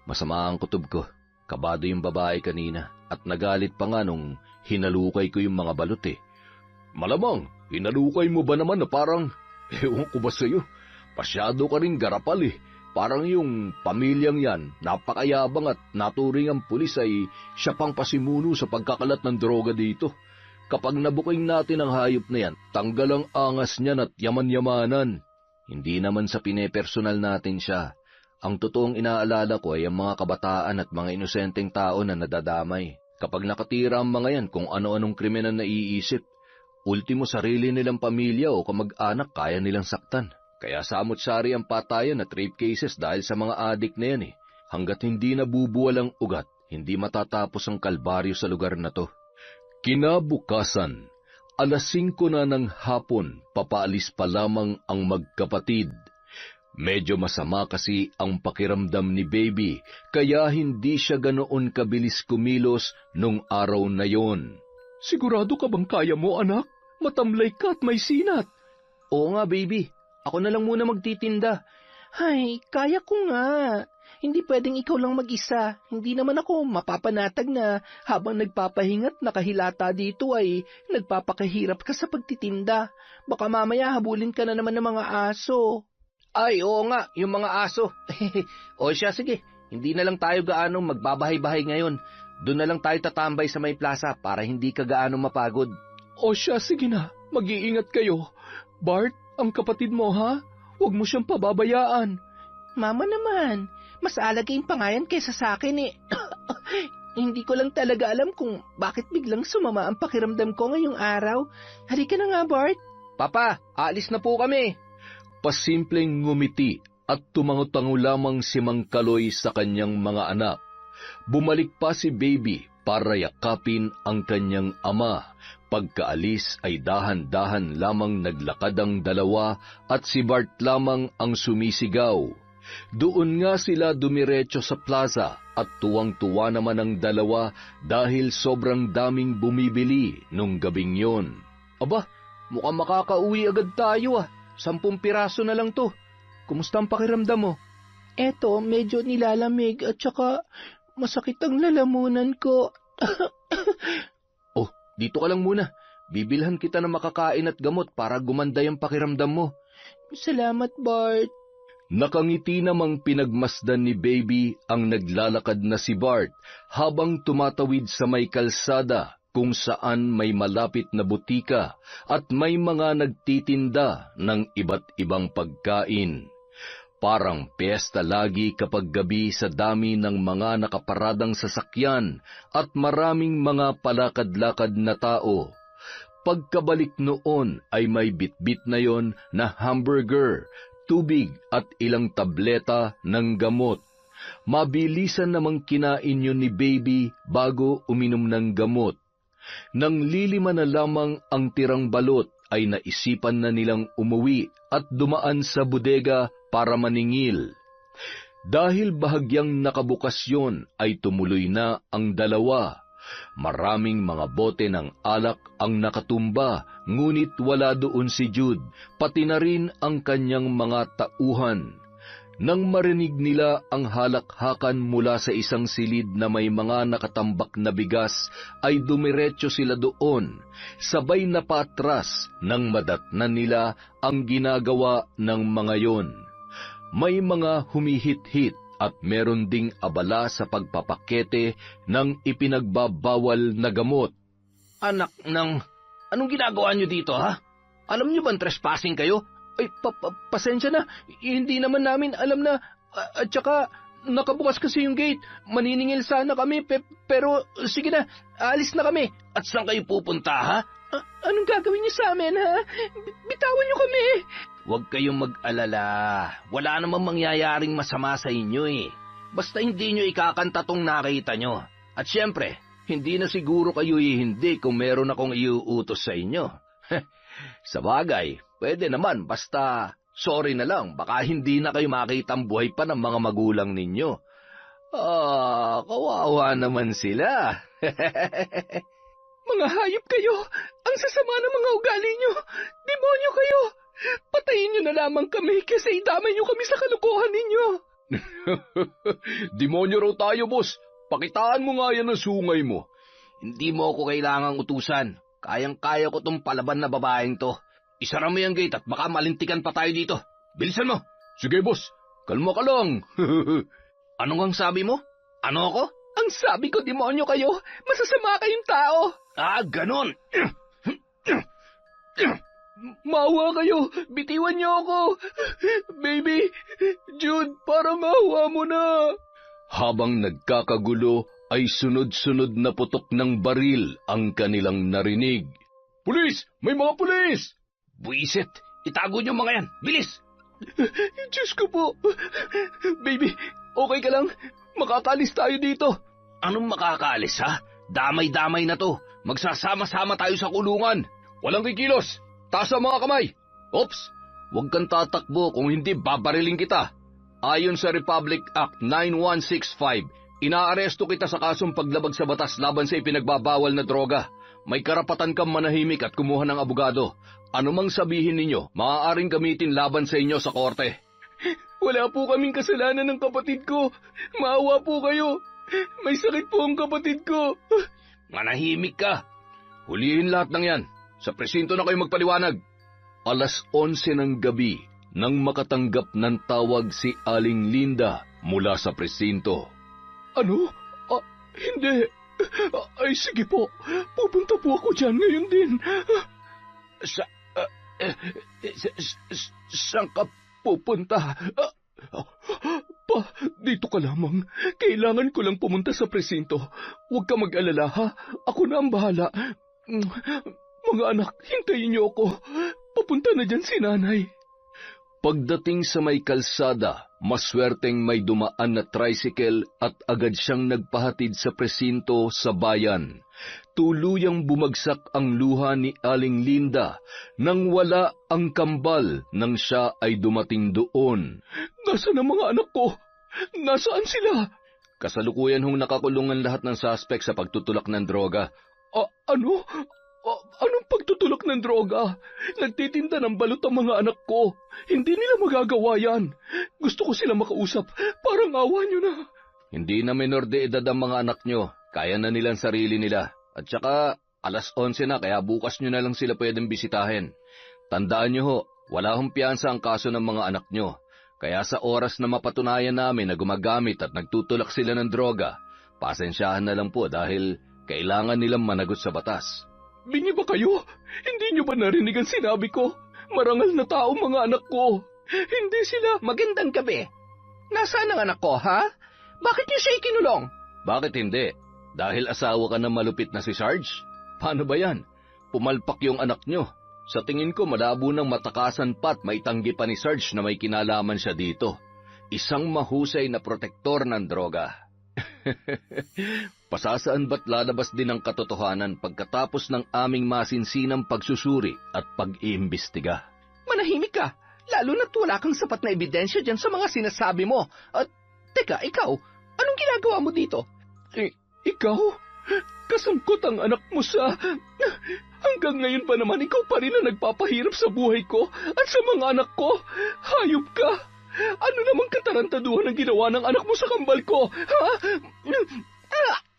Speaker 1: masama ang kutob ko. Kabado yung babae kanina at nagalit pa nga nung hinalukay ko yung mga balot eh. Malamang, hinalukay mo ba naman na parang, ewan ko ba sa'yo, pasyado ka rin garapal eh. Parang yung pamilyang yan, napakayabang at naturing ang pulis ay siya pang pasimuno sa pagkakalat ng droga dito. Kapag nabuking natin ang hayop na yan, tanggal ang angas niyan at yaman-yamanan. Hindi naman sa pinepersonal natin siya. Ang totoong inaalala ko ay ang mga kabataan at mga inosenteng tao na nadadamay. Kapag nakatira ang mga yan kung ano-anong krimen ang naiisip, ultimo sarili nilang pamilya o kamag-anak kaya nilang saktan. Kaya samot-sari ang patayan at rape cases dahil sa mga adik na yan. Hanggat hindi nabubuwal ang ugat, hindi matatapos ang kalbaryo sa lugar na to. Kinabukasan, 5:00 na ng hapon, papaalis pa lamang ang magkapatid. Medyo masama kasi ang pakiramdam ni Baby, kaya hindi siya ganoon kabilis kumilos nung araw na yon.
Speaker 3: Sigurado ka bang kaya mo, anak? Matamlay ka at may sinat.
Speaker 2: Oo nga, Baby. Ako na lang muna magtitinda. Ay, kaya ko nga. Hindi pwedeng ikaw lang mag-isa. Hindi naman ako mapapanatag na habang nagpapahingat nakahilata dito ay nagpapakahirap ka sa pagtitinda. Baka mamaya habulin ka na naman ng mga aso. Ay, oo nga, yung mga aso. O siya, sige. Hindi na lang tayo gaanong magbabahay-bahay ngayon. Doon na lang tayo tatambay sa may plaza para hindi ka gaanong mapagod.
Speaker 3: O siya, sige na. Mag-iingat kayo. Bart, ang kapatid mo, ha? Huwag mo siyang pababayaan.
Speaker 2: Mama naman, mas alagayin pa nga yan kaysa sa akin eh. Hindi ko lang talaga alam kung bakit biglang sumama ang pakiramdam ko ngayong araw. Halika na nga, Bart. Papa, aalis na po kami.
Speaker 1: Pasimpleng ngumiti at tumango-tango lamang si Mang Kaloy sa kanyang mga anak. Bumalik pa si Baby para yakapin ang kanyang ama. Pagkaalis ay dahan-dahan lamang naglakad ang dalawa at si Bart lamang ang sumisigaw. Doon nga sila dumiretso sa plaza at tuwang-tuwa naman ang dalawa dahil sobrang daming bumibili nung gabing yon.
Speaker 2: Aba, mukhang makakauwi agad tayo 10 piraso na lang to. Kumusta ang pakiramdam mo? Eto, medyo nilalamig at saka masakit ang lalamunan ko.
Speaker 1: Oh, dito ka lang muna. Bibilhan kita ng makakain at gamot para gumanda yung pakiramdam mo.
Speaker 2: Salamat, Bart.
Speaker 1: Nakangiti namang pinagmasdan ni Baby ang naglalakad na si Bart habang tumatawid sa may kalsada kung saan may malapit na butika at may mga nagtitinda ng iba't ibang pagkain. Parang piyesta lagi kapag gabi sa dami ng mga nakaparadang sasakyan at maraming mga palakad-lakad na tao. Pagkabalik noon ay may bitbit na yon na hamburger, tubig at ilang tableta ng gamot. Mabilisan namang kinain yun ni Baby bago uminom ng gamot. Nang lilima na lamang ang tirang balot ay naisipan na nilang umuwi at dumaan sa bodega para maningil. Dahil bahagyang nakabukas yon ay tumuloy na ang dalawa. Maraming mga bote ng alak ang nakatumba, ngunit wala doon si Jude, pati na rin ang kanyang mga tauhan. Nang marinig nila ang halakhakan mula sa isang silid na may mga nakatambak na bigas, ay dumiretso sila doon, sabay na patras nang madatnan nila ang ginagawa ng mga yon. May mga humihit-hit at meron ding abala sa pagpapakete ng ipinagbabawal na gamot.
Speaker 2: Anak ng... Anong ginagawa nyo dito, ha? Alam nyo bang trespassing kayo? Ay, pasensya na. Hindi naman namin alam na... At saka, nakabukas kasi yung gate. Maniningil sana kami, pero sige na, alis na kami. At saan kayo pupunta, ha? Anong gagawin niyo sa amin, ha? Bitawan niyo kami. Huwag kayong mag-alala. Wala namang mangyayaring masama sa inyo, eh. Basta hindi nyo ikakanta tong nakita nyo. At syempre, hindi na siguro kayo hindi kung meron akong iuutos sa inyo. Sa bagay, pwede naman, basta sorry na lang, baka hindi na kayo makitang buhay pa ng mga magulang ninyo. Kawawa naman sila.
Speaker 3: Mga hayop kayo! Ang sasama ng mga ugali nyo! Demonyo kayo! Patayin nyo na lamang kami kasi idamay nyo kami sa kalukuhan ninyo!
Speaker 1: Demonyo raw tayo, boss. Pakitaan mo nga yan ang sungay mo.
Speaker 2: Hindi mo ako kailangang utusan. Kayang-kaya ko tong palaban na babaeng to. Isara mo yung gate at baka malintikan pa tayo dito. Bilisan mo!
Speaker 1: Sige, boss. Kalma ka lang.
Speaker 2: Ano ngang sabi mo? Ano ako?
Speaker 3: Ang sabi ko, demonyo kayo. Masasama kayong tao.
Speaker 2: Ah, ganon.
Speaker 3: Maawa kayo. Bitiwan niyo ako. Baby, Jude, parang maawa mo na.
Speaker 1: Habang nagkakagulo, ay sunod-sunod na putok ng baril ang kanilang narinig. Pulis! May mga pulis!
Speaker 2: Buisit, itago niyo mga yan. Bilis!
Speaker 3: Diyos ko po. Baby, okay ka lang? Makakalis tayo dito.
Speaker 2: Anong makakaalis, ha? Damay-damay na to. Magsasama-sama tayo sa kulungan.
Speaker 1: Walang kikilos! Taas ang mga kamay! Ops! Huwag kang tatakbo kung hindi babariling kita. Ayon sa Republic Act 9165, inaaresto kita sa kasong paglabag sa batas laban sa ipinagbabawal na droga. May karapatan kang manahimik at kumuha ng abogado. Anumang sabihin ninyo, maaaring gamitin laban sa inyo sa korte.
Speaker 3: Wala po kaming kasalanan ng kapatid ko. Maawa po kayo. May sakit po ang kapatid ko.
Speaker 2: Manahimik ka.
Speaker 1: Hulihin lahat ng yan. Sa presinto na kayo magpaliwanag. 11:00 ng gabi nang makatanggap ng tawag si Aling Linda mula sa presinto.
Speaker 3: Ano? Hindi. Ay, sige po. Pupunta po ako dyan ngayon din.
Speaker 2: Saan ka pupunta?
Speaker 3: Pa, dito ka lamang. Kailangan ko lang pumunta sa presinto. Huwag ka mag-alala, ha? Ako na ang bahala. Mga anak, hintayin niyo ako. Papunta na dyan si nanay.
Speaker 1: Pagdating sa may kalsada, maswerteng may dumaan na tricycle at agad siyang nagpahatid sa presinto sa bayan. Tuluyang bumagsak ang luha ni Aling Linda nang wala ang kambal nang siya ay dumating doon.
Speaker 3: Nasaan ang mga anak ko? Nasaan sila?
Speaker 1: Kasalukuyan hong nakakulungan lahat ng suspect sa pagtutulak ng droga.
Speaker 3: Ano? Anong pagtutulak ng droga? Nagtitinda ng balot ang mga anak ko. Hindi nila magagawa yan. Gusto ko sila makausap. Parang awa nyo na.
Speaker 1: Hindi na menor de edad ang mga anak nyo. Kaya na nilang sarili nila. At saka, 11:00 na kaya bukas nyo na lang sila pwedeng bisitahin. Tandaan nyo ho, wala hong piyansa ang kaso ng mga anak nyo. Kaya sa oras na mapatunayan namin na gumagamit at nagtutulak sila ng droga, pasensyahan na lang po dahil kailangan nilang managot sa batas.
Speaker 3: Bingi ba kayo? Hindi nyo ba narinig ang sinabi ko? Marangal na tao mga anak ko. Hindi sila.
Speaker 2: Magandang gabi. Nasaan ang anak ko, ha? Bakit niyo siya ikinulong?
Speaker 1: Bakit hindi? Dahil asawa ka ng malupit na si Sarge? Paano ba yan? Pumalpak yung anak nyo. Sa tingin ko malabo ng matakasan pa at maitanggi pa ni Sarge na may kinalaman siya dito. Isang mahusay na protektor ng droga. Pasasaan ba't lalabas din ang katotohanan pagkatapos ng aming masinsinang pagsusuri at pag-iimbestiga?
Speaker 2: Manahimik ka, lalo na't wala kang sapat na ebidensya dyan sa mga sinasabi mo. At, teka, ikaw, anong ginagawa mo dito?
Speaker 3: Ikaw? Kasangkot ang anak mo sa... Hanggang ngayon pa naman ikaw pa rin ang nagpapahirap sa buhay ko at sa mga anak ko. Hayop ka! Ano namang katarantaduhan ang ginawa ng anak mo sa kambal ko? Ha?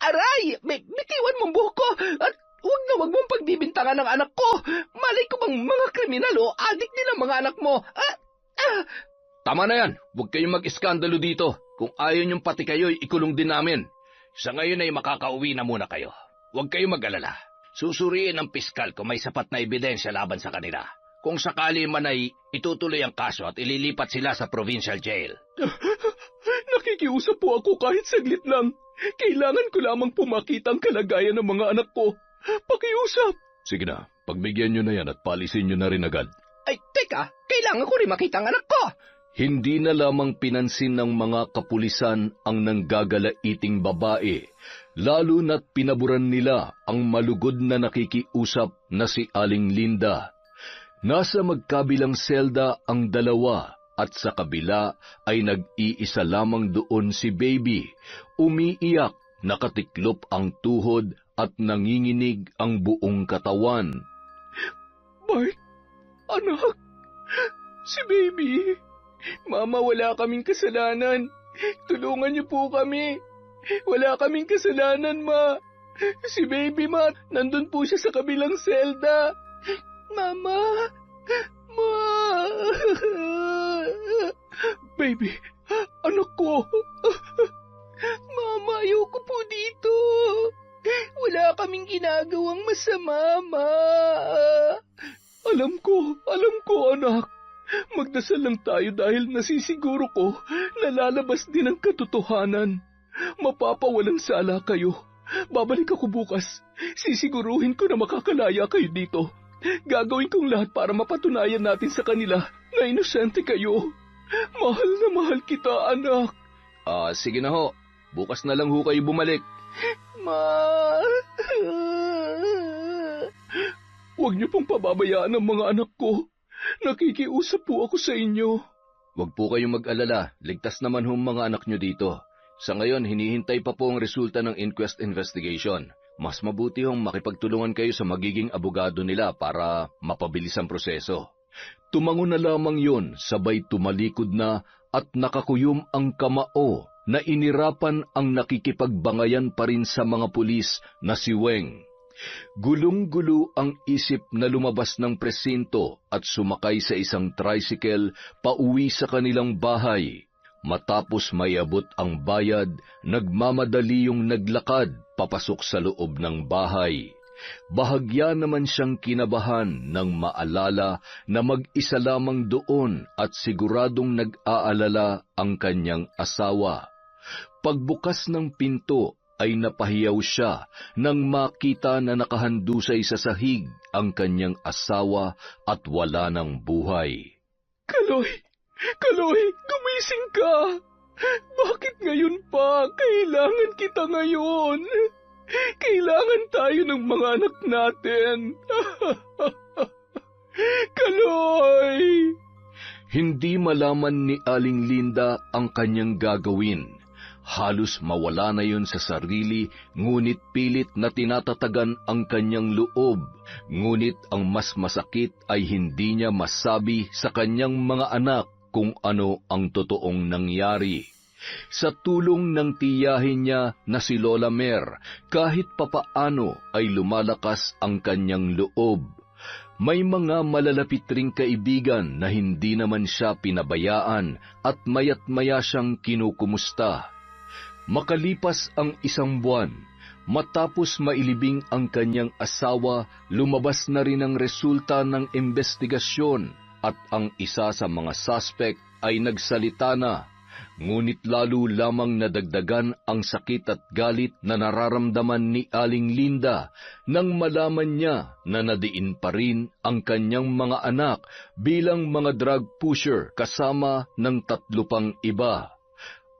Speaker 2: Aray! Bitiwan mong buhok ko at huwag mong pagbibintangan ng anak ko. Malay ko bang mga kriminal o adik din ang mga anak mo?
Speaker 1: Tama na yan. Huwag kayong mag-iskandalo dito. Kung ayaw niyong pati kayo, ikulong din namin.
Speaker 2: Sa ngayon ay makakauwi na muna kayo. Huwag kayong mag-alala. Susuriin ng piskal kung may sapat na ebidensya laban sa kanila. Kung sakali man ay itutuloy ang kaso at ililipat sila sa provincial jail.
Speaker 3: Nakikiusap po ako kahit saglit lang. Kailangan ko lamang pumakita ang kalagayan ng mga anak ko. Pakiusap.
Speaker 1: Sige na, pagbigyan nyo na yan at palisin nyo na rin agad.
Speaker 2: Ay, teka, kailangan ko rin makita ang anak ko.
Speaker 1: Hindi na lamang pinansin ng mga kapulisan ang nanggagalaiting babae, lalo na't pinaburan nila ang malugod na nakikiusap na si Aling Linda. Nasa magkabilang selda ang dalawa at sa kabila ay nag-iisa lamang doon si Baby. Umiiyak, nakatiklop ang tuhod at nanginginig ang buong katawan.
Speaker 3: Bart, anak, si Baby. Mama, wala kaming kasalanan. Tulungan niyo po kami. Wala kaming kasalanan, Ma. Si Baby, Ma, nandun po siya sa kabilang selda. Mama, Ma. Baby, Anak ko!
Speaker 2: Mama, ayoko po dito. Wala kaming ginagawang masama, Ma.
Speaker 3: Alam ko, anak. Magdasal lang tayo dahil nasisiguro ko na lalabas din ang katotohanan. Mapapawalang sala kayo. Babalik ako bukas. Sisiguruhin ko na makakalaya kayo dito. Gagawin kong lahat para mapatunayan natin sa kanila na inosente kayo. Mahal na mahal kita, anak.
Speaker 1: Sige na ho. Bukas na lang ho kayo bumalik.
Speaker 2: Ma.
Speaker 3: Huwag niyo pong pababayaan ang mga anak ko. Nakikiusap po ako sa inyo.
Speaker 1: Huwag po kayong mag-alala. Ligtas naman ho mga anak nyo dito. Sa ngayon, hinihintay pa po ang resulta ng inquest investigation. Mas mabuti hong makipagtulungan kayo sa magiging abogado nila para mapabilis ang proseso. Tumango na lamang yon, sabay tumalikod na at nakakuyom ang kamao na inirapan ang nakikipagbangayan pa rin sa mga pulis na si Weng. Gulong-gulo ang isip na lumabas ng presinto at sumakay sa isang tricycle pauwi sa kanilang bahay. Matapos mayabot ang bayad, nagmamadali yung naglakad papasok sa loob ng bahay. Bahagya naman siyang kinabahan nang maalala na mag-isa lamang doon at siguradong nag-aalala ang kanyang asawa. Pagbukas ng pinto ay napahiyaw siya nang makita na nakahandusay sa sahig ang kanyang asawa at wala ng buhay.
Speaker 3: Kaloy! Kaloy! Gumising ka! Bakit ngayon pa? Kailangan kita ngayon! Kailangan tayo ng mga anak natin! Kaloy!
Speaker 1: Hindi malaman ni Aling Linda ang kanyang gagawin. Halos mawala na yun sa sarili, ngunit pilit na tinatatagan ang kanyang loob. Ngunit ang mas masakit ay hindi niya masabi sa kanyang mga anak kung ano ang totoong nangyari. Sa tulong ng tiyahin niya na si Lola Mer, kahit papaano ay lumalakas ang kanyang loob. May mga malalapit ring kaibigan na hindi naman siya pinabayaan at mayat-maya siyang kinukumusta. Makalipas ang 1 buwan, matapos mailibing ang kanyang asawa, lumabas na rin ang resulta ng investigasyon at ang isa sa mga suspect ay nagsalita na. Ngunit lalo lamang nadagdagan ang sakit at galit na nararamdaman ni Aling Linda nang malaman niya na nadiin pa rin ang kanyang mga anak bilang mga drug pusher kasama ng 3 pang iba.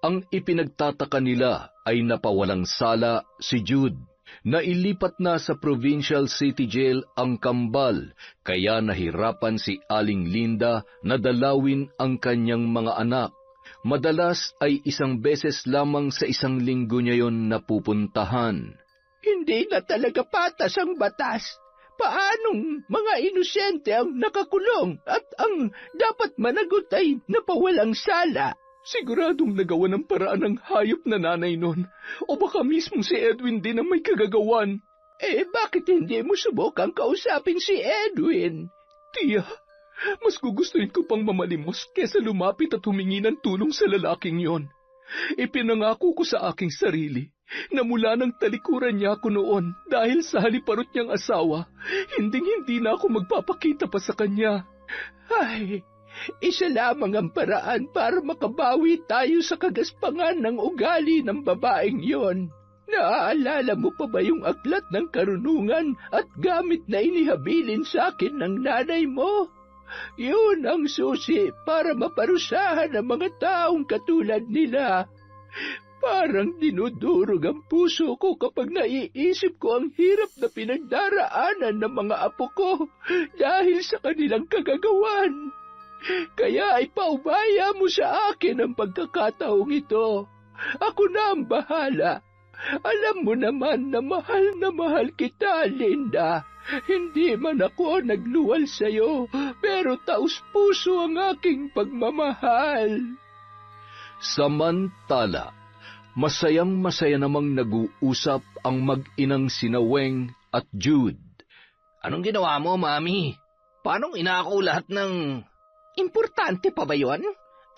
Speaker 1: Ang ipinagtataka nila ay napawalang sala si Jude. Nailipat na sa Provincial City Jail ang kambal, kaya nahirapan si Aling Linda na dalawin ang kanyang mga anak. Madalas ay 1 beses lamang sa 1 linggo niya yon napupuntahan.
Speaker 2: Hindi na talaga patas ang batas. Paanong mga inosente ang nakakulong at ang dapat managot ay napawalang sala?
Speaker 3: Siguradong nagawa ng paraan ng hayop na nanay nun. O baka mismo si Edwin din ang may kagagawan.
Speaker 2: Bakit hindi mo subukang kausapin si Edwin?
Speaker 3: Tiya, mas gugustuhin ko pang mamalimos kesa lumapit at humingi ng tulong sa lalaking yon. Ipinangako ko sa aking sarili na mula ng talikuran niya ako noon dahil sa haliparot niyang asawa, hinding-hindi na ako magpapakita pa sa kanya.
Speaker 2: Ay, isa lamang ang paraan para makabawi tayo sa kagaspangan ng ugali ng babaeng yon. Naaalala mo pa ba yung aklat ng karunungan at gamit na inihabilin sa akin ng nanay mo? Yun ang susi para maparusahan ang mga taong katulad nila. Parang dinudurog ang puso ko kapag naiisip ko ang hirap na pinagdaraanan ng mga apo ko dahil sa kanilang kagagawan. Kaya ipaubaya mo sa akin ang pagkakataong ito. Ako na ang bahala. Alam mo naman na mahal kita, Linda. Hindi man ako nagluwal sa'yo, pero taus-puso ang aking pagmamahal.
Speaker 1: Samantala, masayang-masaya namang nag-uusap ang mag-inang sina Weng at Jude.
Speaker 2: Anong ginawa mo, Mami? Paanong inako lahat ng... Importante pa ba yon?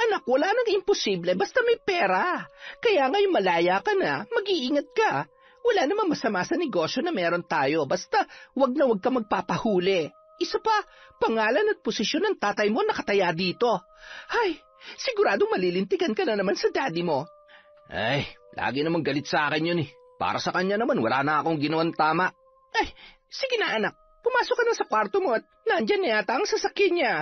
Speaker 2: Anak, wala nang imposible basta may pera. Kaya ngayon malaya ka na, mag-iingat ka. Wala namang masama sa negosyo na meron tayo, basta wag na wag ka magpapahuli. Isa pa, pangalan at posisyon ng tatay mo nakataya dito. Ay, siguradong malilintikan ka na naman sa daddy mo. Ay, lagi namang galit sa akin yun eh. Para sa kanya naman, wala na akong ginawang tama. Ay, sige na anak, pumasok ka na sa kwarto mo at nandyan na yata ang sasakyan niya.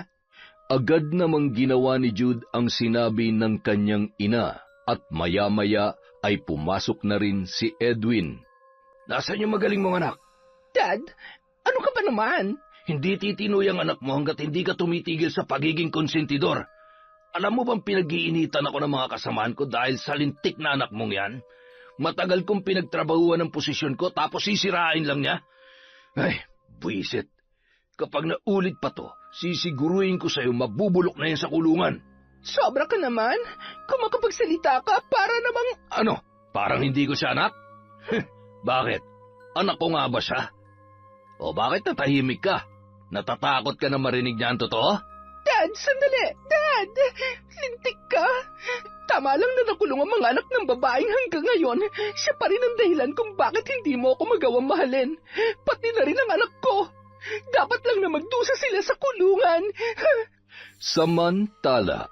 Speaker 1: Agad namang ginawa ni Jude ang sinabi ng kanyang ina at maya-maya ay pumasok na rin si Edwin.
Speaker 3: Nasaan yung magaling mong anak?
Speaker 2: Dad, ano ka ba naman?
Speaker 3: Hindi titinoy ang anak mo hanggat hindi ka tumitigil sa pagiging konsentidor. Alam mo bang pinag-iinitan ako ng mga kasamaan ko dahil sa lintik na anak mong yan? Matagal kong pinagtrabahuan ng posisyon ko tapos sisirain lang niya? Ay, buwisit. Kapag naulit pa to, sisiguruhin ko sa'yo mabubulok na yan sa kulungan.
Speaker 2: Sobra ka naman. Kung makapagsalita ka, para namang...
Speaker 3: Ano? Parang hindi ko siya anak? Bakit? Anak ko nga ba siya? O bakit natahimik ka? Natatakot ka na marinig niya ang totoo?
Speaker 2: Dad, sandali! Dad! Lintik ka! Tama lang na nakulong ang mga anak ng babaeng hanggang ngayon. Siya pa rin ang dahilan kung bakit hindi mo ako magawang mahalin. Pati na rin ang anak ko. Dapat lang na magdusa sila sa kulungan.
Speaker 1: Samantala,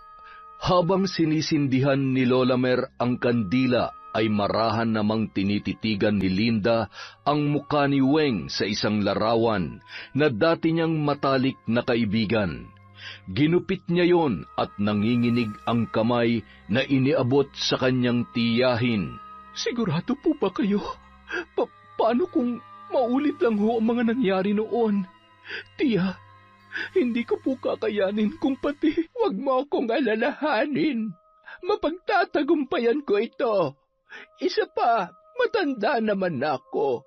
Speaker 1: habang sinisindihan ni Lola Mer ang kandila, ay marahan namang tinititigan ni Linda ang mukha ni Weng sa isang larawan na dati niyang matalik na kaibigan. Ginupit niya yon at nanginginig ang kamay na iniabot sa kanyang tiyahin.
Speaker 3: Sigurado po ba kayo? Paano kung maulit lang ho ang mga nangyari noon? Tiya, hindi ko po kakayanin kung pati
Speaker 2: wag mo akong alalahanin. Mapagtatagumpayan ko ito. Isa pa, matanda naman ako.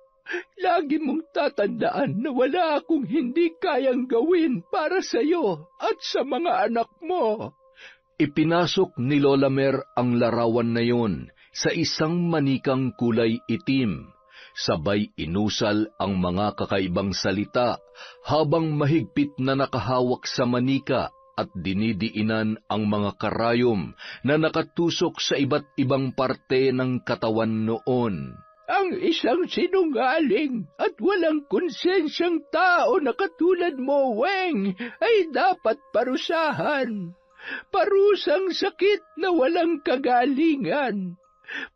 Speaker 2: Lagi mong tatandaan na wala akong hindi kayang gawin para sa iyo at sa mga anak mo.
Speaker 1: Ipinasok ni Lola Mer ang larawan na yon sa isang manikang kulay itim. Sabay inusal ang mga kakaibang salita habang mahigpit na nakahawak sa manika at dinidiinan ang mga karayom na nakatusok sa iba't ibang parte ng katawan noon.
Speaker 2: Ang isang sinungaling at walang konsensyang tao na katulad mo, Weng, ay dapat parusahan. Parusang sakit na walang kagalingan.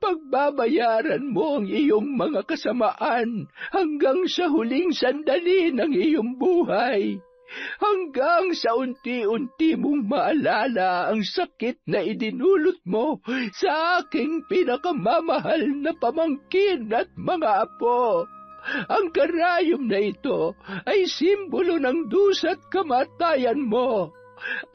Speaker 2: Pagbabayaran mo ang iyong mga kasamaan hanggang sa huling sandali ng iyong buhay. Hanggang sa unti-unti mong maalala ang sakit na idinulot mo sa aking pinakamamahal na pamangkin at mga apo. Ang karayom na ito ay simbolo ng dusa't kamatayan mo.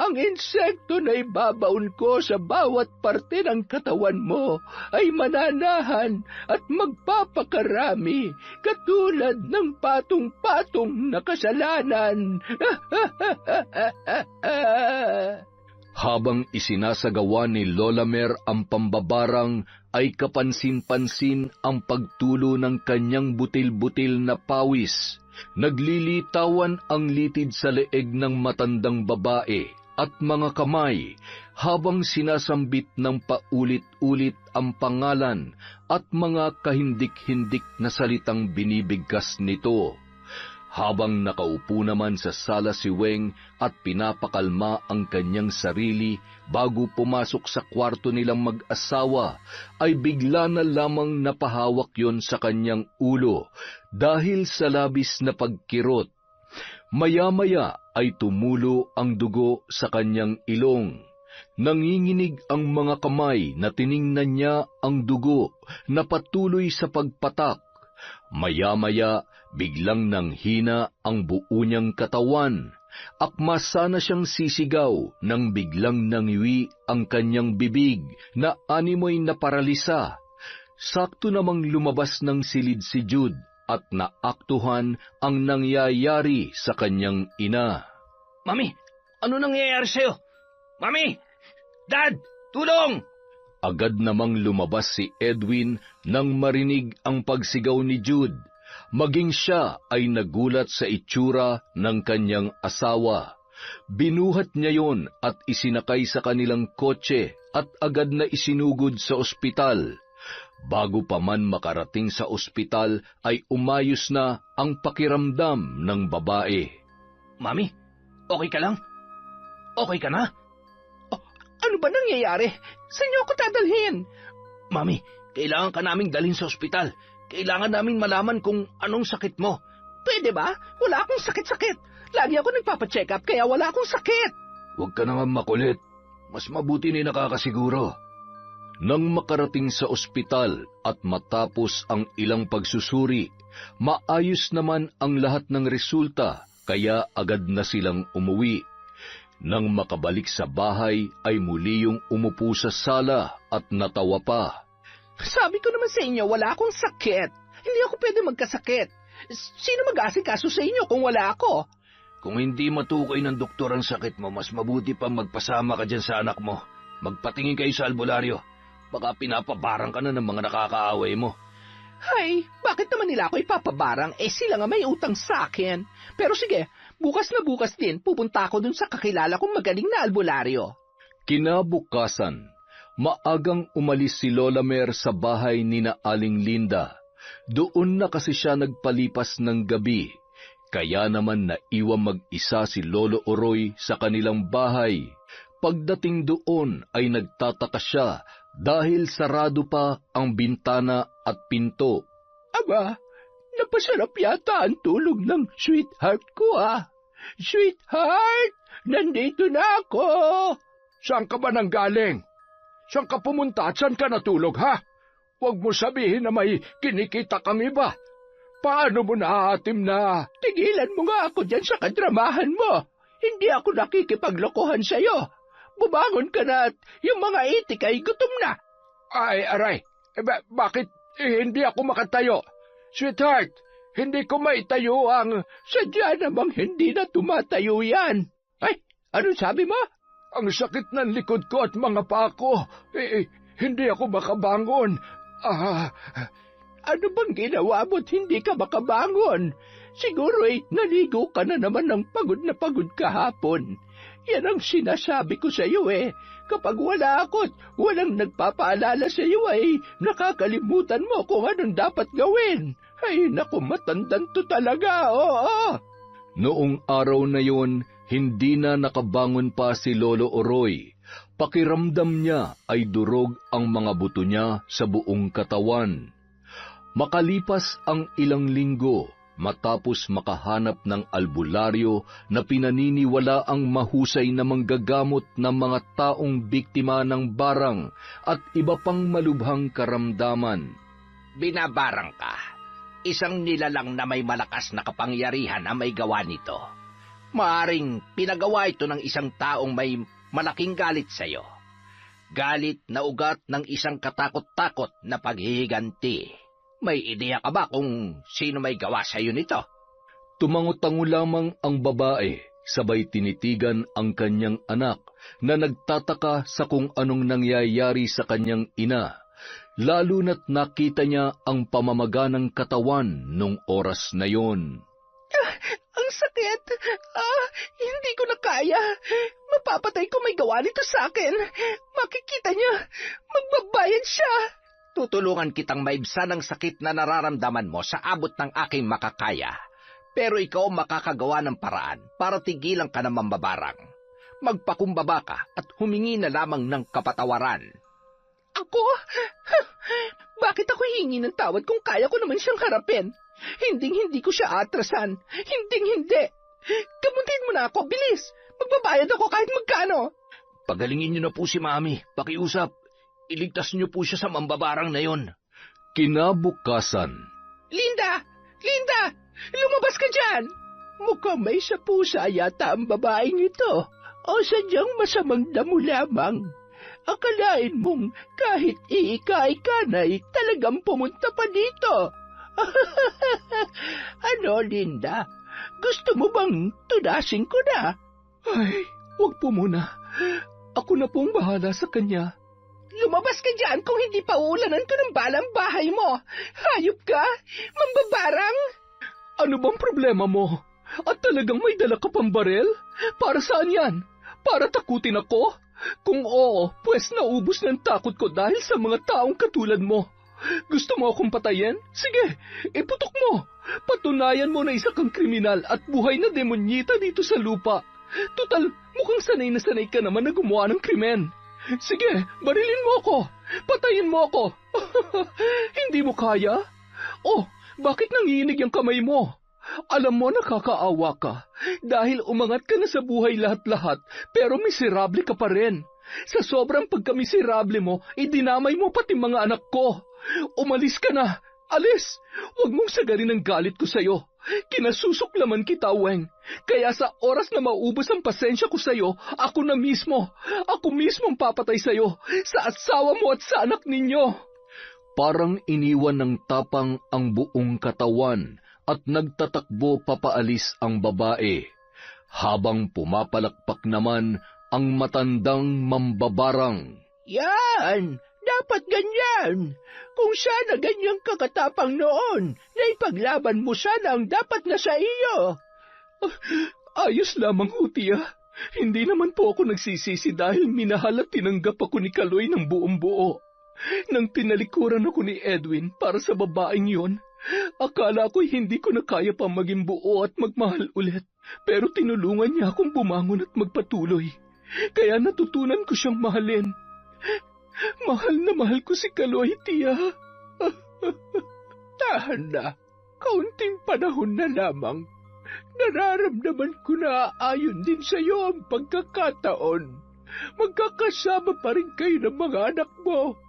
Speaker 2: Ang insekto na ibabaon ko sa bawat parte ng katawan mo ay mananahan at magpapakarami katulad ng patong-patong na kasalanan.
Speaker 1: Habang isinasagawa ni Lola Mer ang pambabarang, ay kapansin-pansin ang pagtulo ng kanyang butil-butil na pawis. Naglilitawan ang litid sa leeg ng matandang babae at mga kamay habang sinasambit ng paulit-ulit ang pangalan at mga kahindik-hindik na salitang binibigkas nito. Habang nakaupo naman sa sala si Weng at pinapakalma ang kanyang sarili bago pumasok sa kwarto nilang mag-asawa, ay bigla na lamang napahawak yon sa kanyang ulo dahil sa labis na pagkirot. Maya-maya ay tumulo ang dugo sa kanyang ilong. Nanginginig ang mga kamay na tiningnan niya ang dugo na patuloy sa pagpatak. Maya-maya, biglang nanghina ang buo niyang katawan. Akma sana siyang sisigaw nang biglang nangiwi ang kanyang bibig na animoy naparalisa. Sakto namang lumabas ng silid si Jude at naaktuhan ang nangyayari sa kanyang ina.
Speaker 3: Mami, ano nangyayari sa'yo? Mami! Dad! Tulong!
Speaker 1: Agad namang lumabas si Edwin nang marinig ang pagsigaw ni Jude. Maging siya ay nagulat sa itsura ng kanyang asawa. Binuhat niya yon at isinakay sa kanilang kotse at agad na isinugod sa ospital. Bago pa man makarating sa ospital ay umayos na ang pakiramdam ng babae.
Speaker 2: Mami, okay ka lang? Okay ka na? Ano ba nangyayari? Saan niyo ako dadalhin? Mami, kailangan ka naming dalhin sa ospital. Kailangan namin malaman kung anong sakit mo. Pwede ba? Wala akong sakit-sakit. Lagi ako nagpapacheck up kaya wala akong sakit.
Speaker 1: Huwag ka naman makulit. Mas mabuti ni nakakasiguro. Nang makarating sa ospital at matapos ang ilang pagsusuri, maayos naman ang lahat ng resulta kaya agad na silang umuwi. Nang makabalik sa bahay ay muli yung umupo sa sala at natawa pa.
Speaker 2: Sabi ko naman sa inyo, wala akong sakit. Hindi ako pwede magkasakit. Sino mag-asikaso sa inyo kung wala ako?
Speaker 1: Kung hindi matukoy ng doktor ang sakit mo, mas mabuti pang magpasama ka dyan sa anak mo. Magpatingin kayo sa albularyo. Baka pinapabarang ka na ng mga nakakaaway mo.
Speaker 2: Ay, bakit naman nila ako ipapabarang? Sila nga may utang sa akin. Pero sige, bukas na bukas din, pupunta ako dun sa kakilala kong magaling na albularyo.
Speaker 1: Kinabukasan, maagang umalis si Lola Mer sa bahay ni na Aling Linda. Doon na kasi siya nagpalipas ng gabi. Kaya naman naiwang mag-isa si Lolo Oroy sa kanilang bahay. Pagdating doon ay nagtataka siya dahil sarado pa ang bintana at pinto.
Speaker 3: Aba, napasarap yata ang tulog ng sweetheart ko Sweetheart, nandito na ako. Saan ka ba nanggaling? Saan ka pumunta at saan ka natulog, ha? Huwag mo sabihin na may kinikita kang iba. Paano mo naatim na? Tigilan mo nga ako dyan sa kadramahan mo. Hindi ako nakikipaglokohan sa'yo. Bumangon ka na at yung mga itik ay gutom na. Ay, aray. Bakit hindi ako makatayo? Sweetheart, hindi ko maitayo ang sadya namang hindi na tumatayo yan. Ay, ano sabi mo? Ang sakit ng likod ko at mga paa ko. Hindi ako makabangon. Ano bang ginawa mo't hindi ka makabangon? Siguro naligo ka na naman ng pagod na pagod kahapon. Yan ang sinasabi ko sa iyo Kapag wala ako at walang nagpapaalala sa iyo nakakalimutan mo kung anong dapat gawin. Ay, naku, matandan to talaga, oo.
Speaker 1: Noong araw na yon, hindi na nakabangon pa si Lolo Oroy. Pakiramdam niya ay durog ang mga buto niya sa buong katawan. Makalipas ang ilang linggo, matapos makahanap ng albularyo na pinaniniwala ang mahusay na manggagamot ng mga taong biktima ng barang at iba pang malubhang karamdaman.
Speaker 2: Binabarang ka. Isang nilalang na may malakas na kapangyarihan ang may gawa nito. Maaring pinagawa ito ng isang taong may malaking galit sa iyo. Galit na ugat ng isang katakot-takot na paghihiganti. May ideya ka ba kung sino may gawa sa iyo nito?
Speaker 1: Tumango-tango lamang ang babae, sabay tinitigan ang kanyang anak na nagtataka sa kung anong nangyayari sa kanyang ina, lalo na't nakita niya ang pamamaga ng katawan nung oras na yon.
Speaker 2: Ang sakit! Hindi ko na kaya. Mapapatay ko may gawa nito sa akin. Makikita niya, magbabayad siya. Tutulungan kitang maibsan ang sakit na nararamdaman mo sa abot ng aking makakaya. Pero ikaw makakagawa ng paraan para tigilan ka ng mambabarang. Magpakumbaba ka at humingi na lamang ng kapatawaran. Ako? Bakit ako hingi ng tawad kung kaya ko naman siyang harapin? Hinding-hindi ko siya atrasan. Hinding-hindi. Gamutin mo na ako, bilis. Magbabayad ako kahit magkano.
Speaker 1: Pagalingin niyo na po si Mami. Pakiusap. Iligtas niyo po siya sa mambabarang na yon. Kinabukasan.
Speaker 2: Linda! Linda! Lumabas ka dyan!
Speaker 3: Mukhang may sapusa yata ang babaeng ito. O sadyang masamang damo lamang. Akalain mong kahit iika-ika na'y talagang pumunta pa dito. Ano, Linda? Gusto mo bang tunasin ko na? Ay, wag po muna. Ako na pong bahala sa kanya.
Speaker 2: Lumabas ka dyan kung hindi pa uulanan ko ng balang bahay mo. Hayop ka? Mambabarang?
Speaker 3: Ano bang problema mo? At talagang may dala ka pang barel? Para saan yan? Para takutin ako? Kung oo, pues naubos ng takot ko dahil sa mga taong katulad mo. Gusto mo akong patayin? Sige, iputok mo. Patunayan mo na isa kang kriminal at buhay na demonyita dito sa lupa. Tutal, mukhang sanay na sanay ka naman na gumawa ng krimen. Sige, barilin mo ako. Patayin mo ako. Hindi mo kaya? Oh, bakit nanginig ang kamay mo? Alam mo, nakakaawa ka. Dahil umangat ka na sa buhay lahat-lahat, pero miserable ka pa rin. Sa sobrang pagkamiserable mo, idinamay mo pati mga anak ko. Umalis ka na. Alis! Huwag mong sagarin ang galit ko sa'yo. Kinasusuklaman kita, Weng. Kaya sa oras na maubos ang pasensya ko sa'yo, ako mismo ang papatay sa'yo, sa asawa mo at sa anak ninyo.
Speaker 1: Parang iniwan ng tapang ang buong katawan at nagtatakbo papaalis ang babae, habang pumapalakpak naman ang matandang mambabarang.
Speaker 2: Yan! Dapat ganyan. Kung sana ganyang kakatapang noon, na ipaglaban mo sana ang dapat na sa iyo.
Speaker 3: Ayos lamang, Tiya. Hindi naman po ako nagsisisi dahil minahal at tinanggap ako ni Kaloy ng buong buo. Nang tinalikuran ako ni Edwin para sa babaeng yon, akala ko'y hindi ko na kaya pa maging buo at magmahal ulit. Pero tinulungan niya akong bumangon at magpatuloy. Kaya natutunan ko siyang mahalin. Mahal na mahal ko si Kaloy, Tiya.
Speaker 2: Tahan na. Kaunting panahon na lamang. Nararamdaman ko na ayon din sa iyo ang pagkakataon. Magkakasama pa rin kayo ng mga anak mo.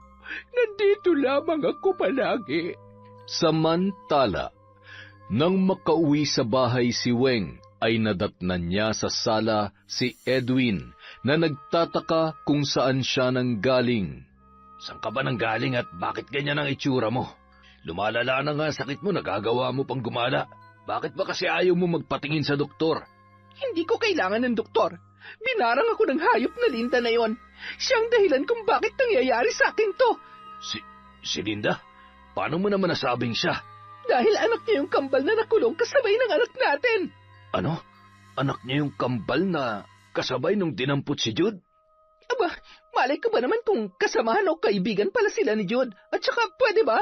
Speaker 2: Nandito lamang ako palagi.
Speaker 1: Samantala, nang makauwi sa bahay si Weng, ay nadatnan niya sa sala si Edwin na nagtataka kung saan siya nanggaling.
Speaker 3: Saan ka ba nanggaling at bakit ganyan ang itsura mo? Lumalala na nga sakit mo, nagagawa mo pang gumala. Bakit ba kasi ayaw mo magpatingin sa doktor?
Speaker 2: Hindi ko kailangan ng doktor. Binarang ako ng hayop na Linda na yon. Siyang dahilan kung bakit nangyayari sa akin to.
Speaker 3: Si Linda? Paano mo naman nasabing siya?
Speaker 2: Dahil anak niya yung kambal na nakulong kasabay ng anak natin.
Speaker 3: Ano? Anak niya yung kambal na kasabay nung dinampot si Jude?
Speaker 2: Aba, malay ko ba naman kung kasamahan o kaibigan pala sila ni Jude? At saka, pwede ba?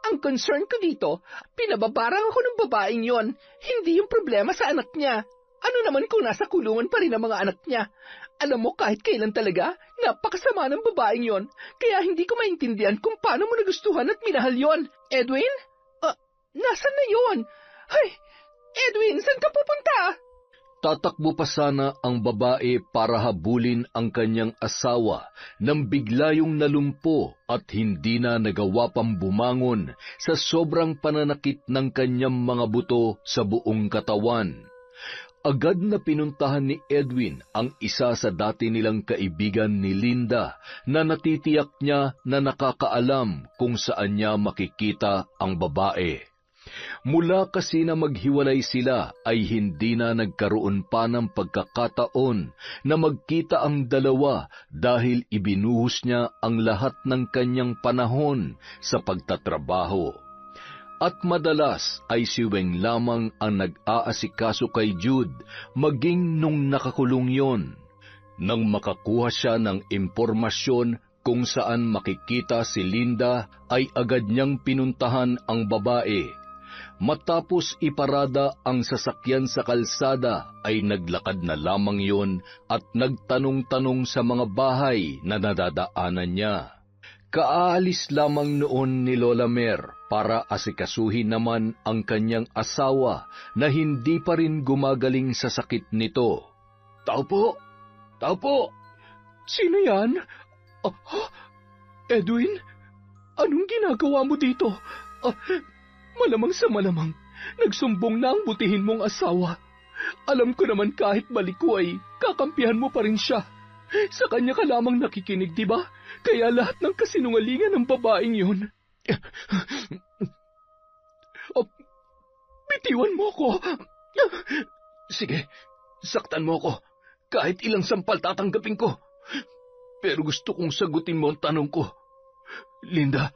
Speaker 2: Ang concern ko dito, pinababarang ako ng babaeng yon. Hindi yung problema sa anak niya. Ano naman kung nasa kulungan pa rin ang mga anak niya? Alam mo, kahit kailan talaga, napakasama ng babaeng yon. Kaya hindi ko maintindihan kung paano mo nagustuhan at minahal yon. Edwin? Nasaan na yon? Ay, Edwin, saan ka pupunta?
Speaker 1: Tatakbo pa sana ang babae para habulin ang kanyang asawa nang bigla yung nalumpo at hindi na nagawa pang bumangon sa sobrang pananakit ng kanyang mga buto sa buong katawan. Agad na pinuntahan ni Edwin ang isa sa dati nilang kaibigan ni Linda na natitiyak niya na nakakaalam kung saan niya makikita ang babae. Mula kasi na maghiwalay sila ay hindi na nagkaroon pa ng pagkakataon na magkita ang dalawa dahil ibinuhos niya ang lahat ng kanyang panahon sa pagtatrabaho. At madalas ay si Weng lamang ang nag-aasikaso kay Jude maging nung nakakulong yon. Nang makakuha siya ng impormasyon kung saan makikita si Linda ay agad niyang pinuntahan ang babae. Matapos iparada ang sasakyan sa kalsada ay naglakad na lamang yon at nagtanong-tanong sa mga bahay na nadadaanan niya. Kaalis lamang noon ni Lola Mer para asikasuhin naman ang kanyang asawa na hindi pa rin gumagaling sa sakit nito.
Speaker 3: Tao po! Tao po!
Speaker 2: Sino yan? Edwin? Anong ginagawa mo dito? Malamang sa malamang, nagsumbong na ang butihin mong asawa. Alam ko naman kahit baliko ay kakampihan mo pa rin siya. Sa kanya ka lamang nakikinig, di ba? Kaya lahat ng kasinungalingan ng babaeng yun. Bitiwan mo ko.
Speaker 3: Sige, saktan mo ko. Kahit ilang sampal tatanggapin ko. Pero gusto kong sagutin mo ang tanong ko. Linda,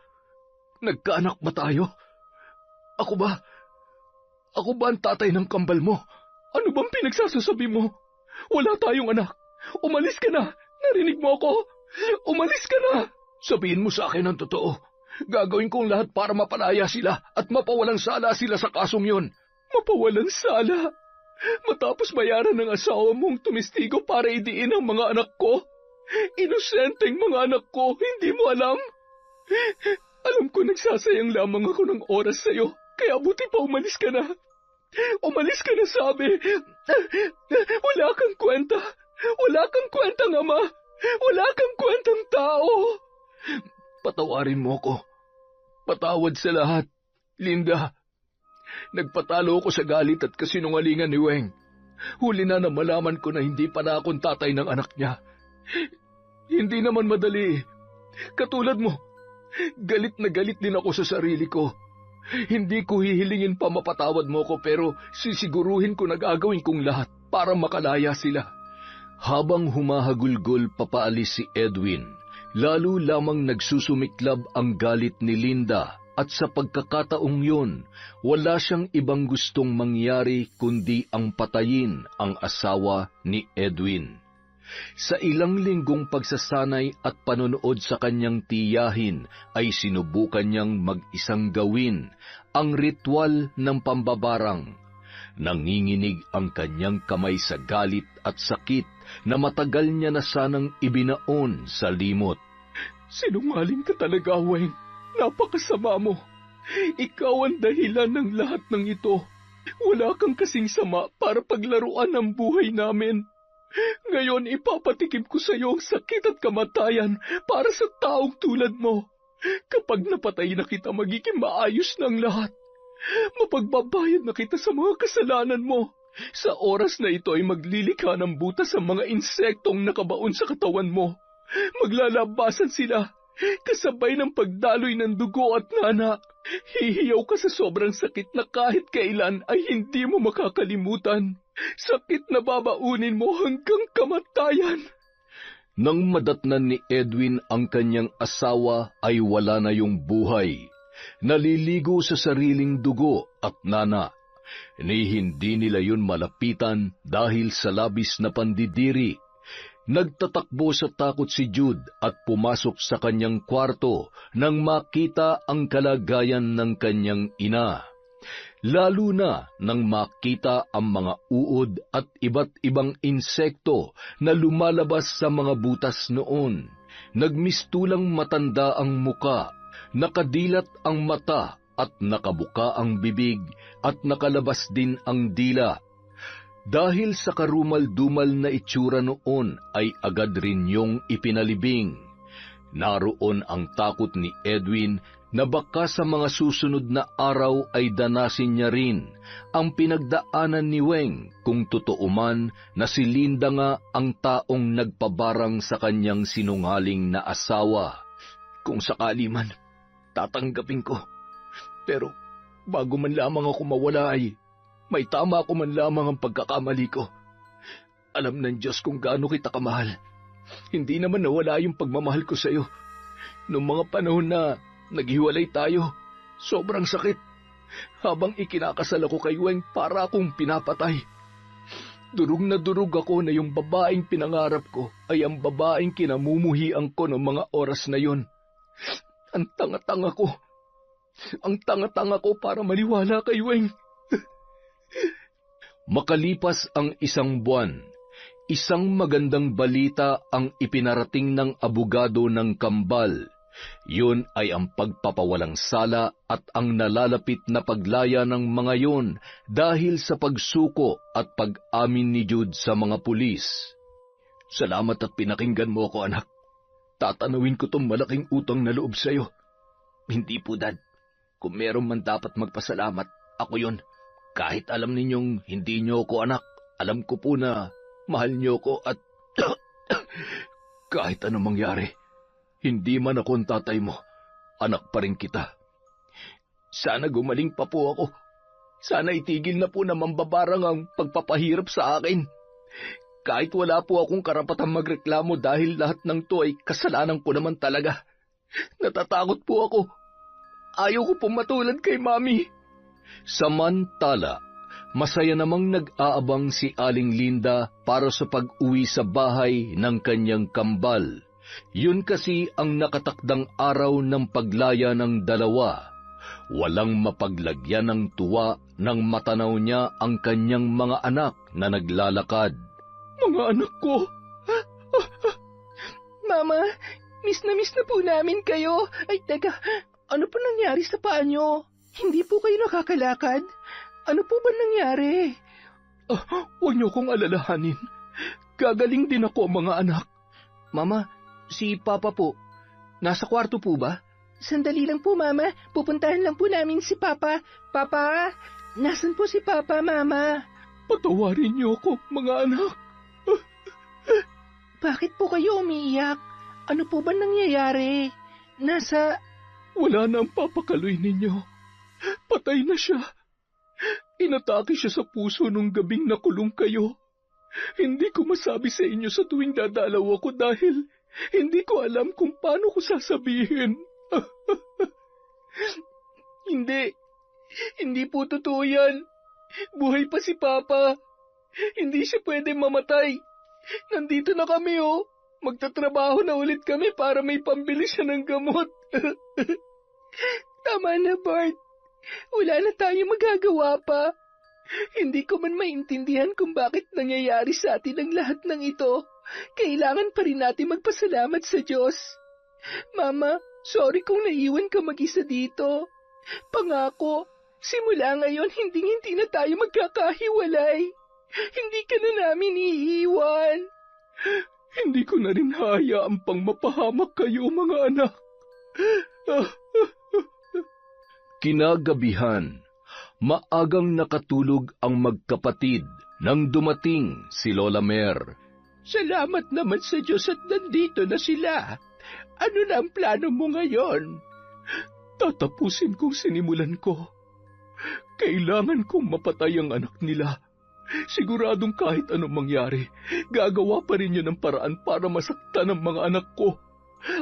Speaker 3: nagkaanak ba tayo? Ako ba ang tatay ng kambal mo? Ano bang pinagsasasabi mo? Wala tayong anak. Umalis ka na. Narinig mo ako? Umalis ka na. Sabihin mo sa akin ang totoo. Gagawin kong lahat para mapalaya sila at mapawalang sala sila sa kasong yun. Mapawalang sala? Matapos bayaran ng asawa mong tumistigo para idiin ang mga anak ko? Inosenteng mga anak ko, hindi mo alam? Alam ko nagsasayang lamang ako ng oras sa'yo, kaya buti pa umalis ka na. Umalis ka na, sabi. Wala kang kwenta. Wala kang kwentang ama. Wala kang kwentang tao. Patawarin mo ko. Patawad sa lahat, Linda. Nagpatalo ako sa galit at kasinungalingan ni Weng. Huli na malaman ko na hindi pala akong tatay ng anak niya. Hindi naman madali. Katulad mo, galit na galit din ako sa sarili ko. Hindi ko hihilingin pa mapatawad mo ko pero sisiguruhin ko na gagawin kong lahat para makalaya sila. Habang humahagulgol papaalis si Edwin, lalo lamang nagsusumiklab ang galit ni Linda at sa pagkakataong yun, wala siyang ibang gustong mangyari kundi ang patayin ang asawa ni Edwin. Sa ilang linggong pagsasanay at panonood sa kanyang tiyahin ay sinubukan niyang mag-isang gawin ang ritual ng pambabarang. Nanginginig ang kanyang kamay sa galit at sakit na matagal niya na sanang ibinaon sa limot. Sinungaling ka talaga, Weng. Napakasama mo. Ikaw ang dahilan ng lahat ng ito. Wala kang kasing sama para paglaruan ang buhay namin. Ngayon ipapatikim ko sa iyo ang sakit at kamatayan para sa taong tulad mo. Kapag napatay na kita, magiging maayos ng lahat. Mapagbabayad na kita sa mga kasalanan mo. Sa oras na ito ay maglilikha ng butas sa mga insektong nakabaon sa katawan mo. Maglalabasan sila, kasabay ng pagdaloy ng dugo at nana. Hihiyaw ka sa sobrang sakit na kahit kailan ay hindi mo makakalimutan. Sakit na babaunin mo hanggang kamatayan. Nang madatnan ni Edwin ang kanyang asawa ay wala na yung buhay. Naliligo sa sariling dugo at nana. Ni hindi nila yun malapitan dahil sa labis na pandidiri. Nagtatakbo sa takot si Jude at pumasok sa kanyang kwarto nang makita ang kalagayan ng kanyang ina. Lalo na nang makita ang mga uod at iba't ibang insekto na lumalabas sa mga butas noon. Nagmistulang matanda ang muka, nakadilat ang mata at nakabuka ang bibig at nakalabas din ang dila. Dahil sa karumal-dumal na itsura noon ay agad rin yung ipinalibing. Naroon ang takot ni Edwin na baka sa mga susunod na araw ay danasin niya rin ang pinagdaanan ni Weng kung totoo man na si Linda nga ang taong nagpabarang sa kanyang sinungaling na asawa. Kung sakali man, tatanggapin ko. Pero bago man lamang ako mawala ay may tama ko man lamang ang pagkakamali ko. Alam ng Diyos kung gaano kita kamahal. Hindi naman nawala yung pagmamahal ko sa iyo. Noong mga panahon na naghiwalay tayo, sobrang sakit. Habang ikinakasal ako kay Weng, para akong pinapatay. Durog na durog ako na yung babaeng pinangarap ko ay ang babaeng kinamumuhian ko ng mga oras na yon. Ang tanga-tanga ko. Ang tanga-tanga ko para maniwala kay Weng. Makalipas ang isang buwan, isang magandang balita ang ipinarating ng abogado ng kambal. Yun ay ang pagpapawalang sala at ang nalalapit na paglaya ng mga yon dahil sa pagsuko at pag-amin ni Jude sa mga pulis. Salamat at pinakinggan mo ako, anak. Tatanawin ko tong malaking utang na loob sa iyo. Hindi po, Dad. Kung meron man dapat magpasalamat, ako yon. Kahit alam ninyong hindi niyo ako anak, alam ko po na mahal niyo ko at kahit anong mangyari, hindi man ako ang tatay mo, anak pa rin kita. Sana gumaling pa po ako. Sana itigil na po na mambabarang ang pagpapahirap sa akin. Kahit wala po akong karapatang magreklamo dahil lahat ng to ay kasalanan ko naman talaga. Natatakot po ako. Ayaw ko pong matulad kay Mami. Samantala,
Speaker 1: Masaya namang nag-aabang si Aling Linda para sa pag-uwi sa bahay ng kanyang kambal. Yun kasi ang nakatakdang araw ng paglaya ng dalawa. Walang mapaglagyan ng tuwa nang matanaw niya ang kanyang mga anak na naglalakad.
Speaker 3: Mga anak ko!
Speaker 2: Mama, miss na po namin kayo. Ay, teka, ano po nangyari sa paa nyo? Hindi po kayo nakakalakad? Ano po ba nangyari?
Speaker 3: Huwag niyo kong alalahanin. Gagaling din ako, mga anak.
Speaker 2: Mama, si Papa po, nasa kwarto po ba? Sandali lang po, Mama. Pupuntahan lang po namin si Papa. Papa, nasan po si Papa, Mama?
Speaker 3: Patawarin niyo ako, mga anak.
Speaker 2: Bakit po kayo umiiyak? Ano po ba nangyayari?
Speaker 3: Wala na ang papakaloy ninyo. Patay na siya. Inatake siya sa puso nung gabing nakulong kayo. Hindi ko masabi sa inyo sa tuwing dadalaw ako dahil hindi ko alam kung paano ko sasabihin. Hindi po totoo yan. Buhay pa si Papa. Hindi siya pwede mamatay. Nandito na kami, oh. Magtatrabaho na ulit kami para may pambili siya ng gamot. Tama na, Bart. Wala na tayo magagawa pa. Hindi ko man maintindihan kung bakit nangyayari sa atin ang lahat ng ito. Kailangan pa rin natin magpasalamat sa Diyos. Mama, sorry kung naiwan ka mag-isa dito. Pangako, simula ngayon hindi na tayo magkakahiwalay. Hindi ka na namin iiwan. Hindi ko na rin hayaang pang mapahamak kayo, mga anak.
Speaker 1: Kinagabihan, maagang nakatulog ang magkapatid nang dumating si Lola Mer.
Speaker 3: Salamat naman sa Diyos at nandito na sila. Ano na ang plano mo ngayon? Tatapusin kong sinimulan ko. Kailangan kong mapatay ang anak nila. Siguradong kahit anong mangyari, gagawa pa rin yun ng paraan para masaktan ang mga anak ko.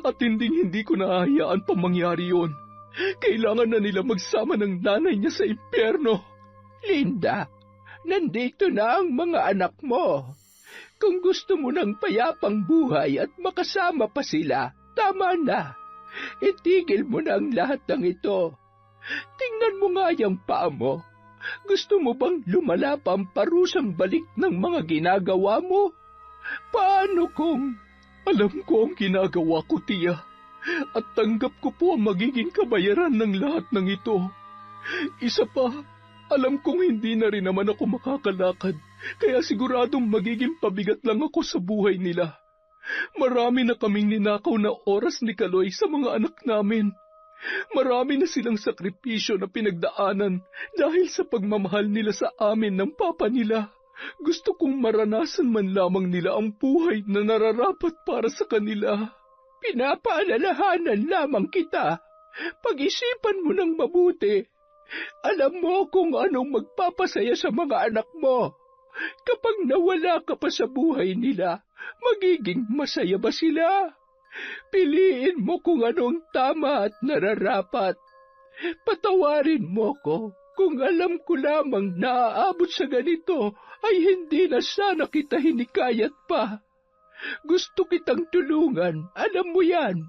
Speaker 3: At hindi ko nahahayaan pa mangyari yun. Kailangan na nila magsama ng nanay niya sa impyerno. Linda, nandito na ang mga anak mo. Kung gusto mo ng payapang buhay at makasama pa sila, tama na. Itigil mo na ang lahat ng ito. Tingnan mo nga yung paa mo. Gusto mo bang lumala pa ang parusang balik ng mga ginagawa mo? Paano kung alam ko ang ginagawa ko, tiya? At tanggap ko po ang magiging kabayaran ng lahat ng ito. Isa pa, alam kong hindi na rin naman ako makakalakad, kaya siguradong magiging pabigat lang ako sa buhay nila. Marami na kaming ninakaw na oras ni Kaloy sa mga anak namin. Marami na silang sakripisyo na pinagdaanan dahil sa pagmamahal nila sa amin ng papa nila. Gusto kong maranasan man lamang nila ang buhay na nararapat para sa kanila. Pinapaalalahanan lamang kita. Pag-isipan mo ng mabuti. Alam mo kung anong magpapasaya sa mga anak mo. Kapag nawala ka pa sa buhay nila, magiging masaya ba sila? Piliin mo kung anong tama at nararapat. Patawarin mo ko kung alam ko lamang naaabot sa ganito ay hindi na sana kita hinikayat pa. Gusto kitang tulungan, alam mo yan.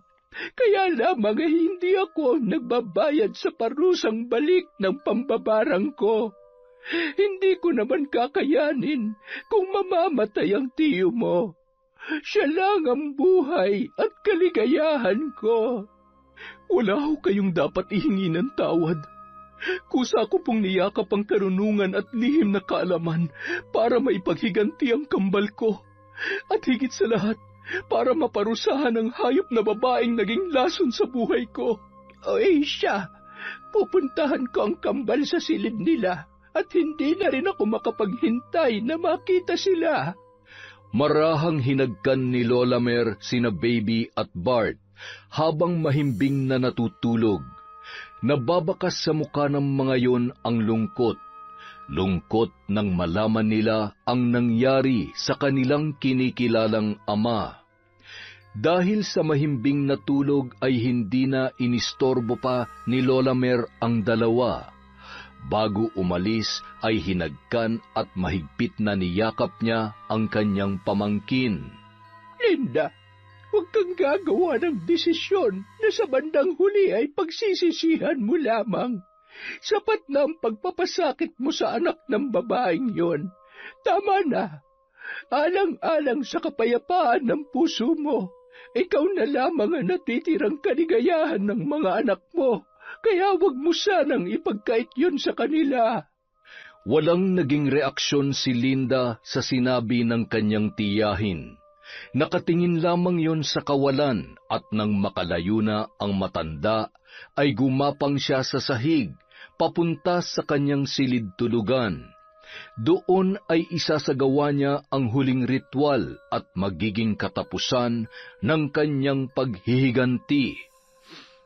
Speaker 3: Kaya lamang ay hindi ako nagbabayad sa parusang balik ng pambabarang ko. Hindi ko naman kakayanin kung mamamatay ang tiyo mo. Siya lang ang buhay at kaligayahan ko. Wala ho kayong dapat ihingi ng tawad. Kusa ko pong niyakap ang karunungan at lihim na kaalaman para maipaghiganti ang kambal ko. At higit sa lahat, para maparusahan ang hayop na babaeng naging lason sa buhay ko. O siya, pupuntahan ko ang kambal sa silid nila at hindi na rin ako makapaghintay na makita sila.
Speaker 1: Marahang hinagkan ni Lola Mer sina Baby at Bart habang mahimbing na natutulog. Nababakas sa mukha ng mga yon ang lungkot. Lungkot nang malaman nila ang nangyari sa kanilang kinikilalang ama. Dahil sa mahimbing na tulog ay hindi na inistorbo pa ni Lola Mer ang dalawa. Bago umalis ay hinagkan at mahigpit na niyakap niya ang kanyang pamangkin.
Speaker 3: Linda, huwag kang gagawa ng desisyon na sa bandang huli ay pagsisisihan mo lamang. Sapat na ang pagpapasakit mo sa anak ng babaeng yon. Tama na. Alang-alang sa kapayapaan ng puso mo, ikaw na lamang ang natitirang kaligayahan ng mga anak mo. Kaya wag mo sanang ipagkait yun sa kanila.
Speaker 1: Walang naging reaksyon si Linda sa sinabi ng kanyang tiyahin. Nakatingin lamang yon sa kawalan at nang makalayo na ang matanda, ay gumapang siya sa sahig, papunta sa kanyang silid tulugan. Doon ay isasagawa niya ang huling ritual at magiging katapusan ng kanyang paghihiganti.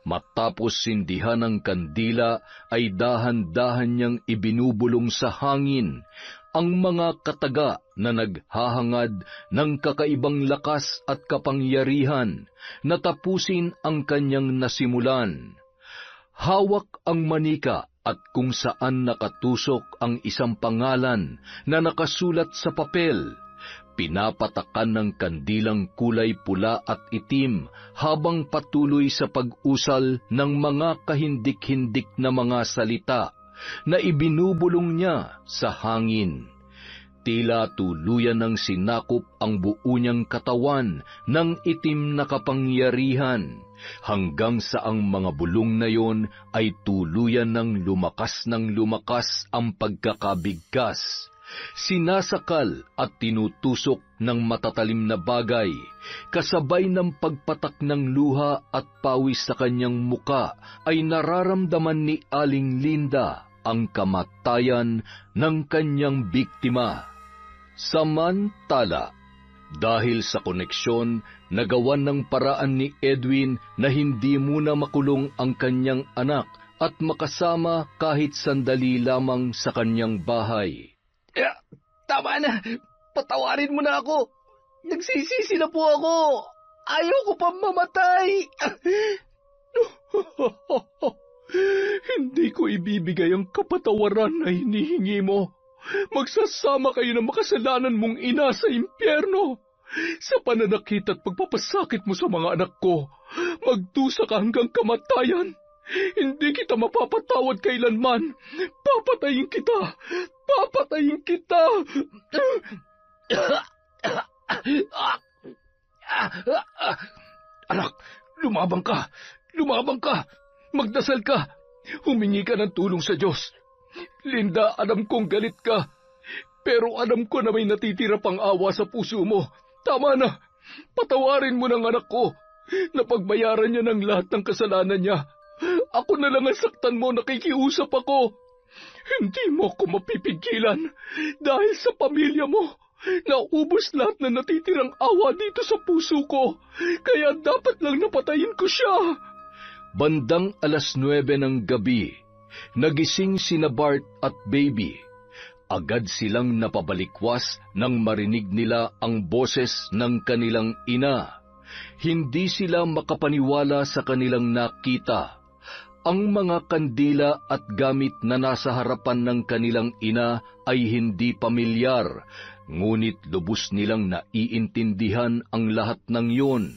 Speaker 1: Matapos sindihan ng kandila ay dahan-dahan niyang ibinubulong sa hangin ang mga kataga na naghahangad ng kakaibang lakas at kapangyarihan na tapusin ang kanyang nasimulan. Hawak ang manika at kung saan nakatusok ang isang pangalan na nakasulat sa papel. Pinapatakan ng kandilang kulay pula at itim habang patuloy sa pag-usal ng mga kahindik-hindik na mga salita na ibinubulong niya sa hangin. Tila tuluyan ng sinakop ang buo niyang katawan ng itim na kapangyarihan, hanggang sa ang mga bulong na yon ay tuluyan ng lumakas ang pagkakabigkas. Sinasakal at tinutusok ng matatalim na bagay, kasabay ng pagpatak ng luha at pawis sa kanyang muka, ay nararamdaman ni Aling Linda ang kamatayan ng kanyang biktima. Samantala, dahil sa koneksyon, nagawan ng paraan ni Edwin na hindi muna makulong ang kanyang anak at makasama kahit sandali lamang sa kanyang bahay.
Speaker 2: Tama na. Patawarin mo na ako. Nagsisisi na po ako. Ayaw ko pa mamatay.
Speaker 3: Hindi ko ibibigay ang kapatawaran na hinihingi mo. Magsasama kayo ng makasalanan mong ina sa impyerno. Sa pananakit at pagpapasakit mo sa mga anak ko, magdusa ka hanggang kamatayan. Hindi kita mapapatawad kailanman. Papatayin kita! Papatayin kita! Anak, lumabang ka! Lumabang ka! Magdasal ka! Humingi ka ng tulong sa Diyos. Linda, alam kong galit ka. Pero alam ko na may natitira pang awa sa puso mo. Tama na! Patawarin mo ng anak ko. Napagbayaran niya ng lahat ng kasalanan niya. Ako na lang ang saktan mo, nakikiusap ako. Hindi mo ako mapipigilan dahil sa pamilya mo. Naubos lahat na natitirang awa dito sa puso ko. Kaya dapat lang napatayin ko siya.
Speaker 1: Bandang 9:00 ng gabi, nagising sina Bart at Baby. Agad silang napabalikwas nang marinig nila ang boses ng kanilang ina. Hindi sila makapaniwala sa kanilang nakita. Ang mga kandila at gamit na nasa harapan ng kanilang ina ay hindi pamilyar, ngunit lubos nilang naiintindihan ang lahat ng iyon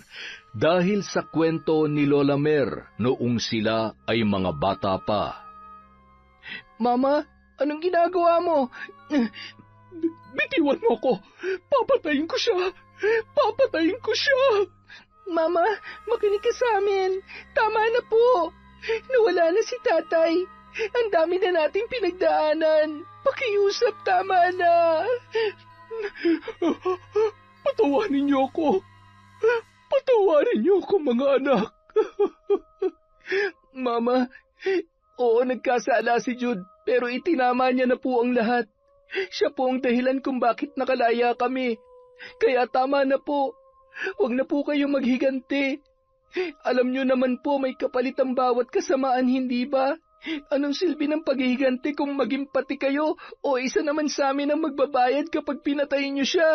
Speaker 1: dahil sa kwento ni Lola Mer noong sila ay mga bata pa.
Speaker 2: Mama, anong ginagawa mo?
Speaker 3: Bitiwan mo ko! Papatayin ko siya! Papatayin ko siya!
Speaker 2: Mama, makinig ka sa amin. Tama na po. Nawala na si tatay. Ang dami na nating pinagdaanan. Pakiusap, tama na.
Speaker 3: Patawarin niyo ako. Patawarin niyo ako, mga anak.
Speaker 2: Mama, oo, nagkasala si Jude, pero itinama niya na po ang lahat. Siya po ang dahilan kung bakit nakalaya kami. Kaya tama na po. Huwag na po kayong maghiganti. Alam niyo naman po may kapalit ang bawat kasamaan, hindi ba? Anong silbi ng paghihiganti kung maging pati kayo o isa naman sa amin ang magbabayad kapag pinatayin niyo siya?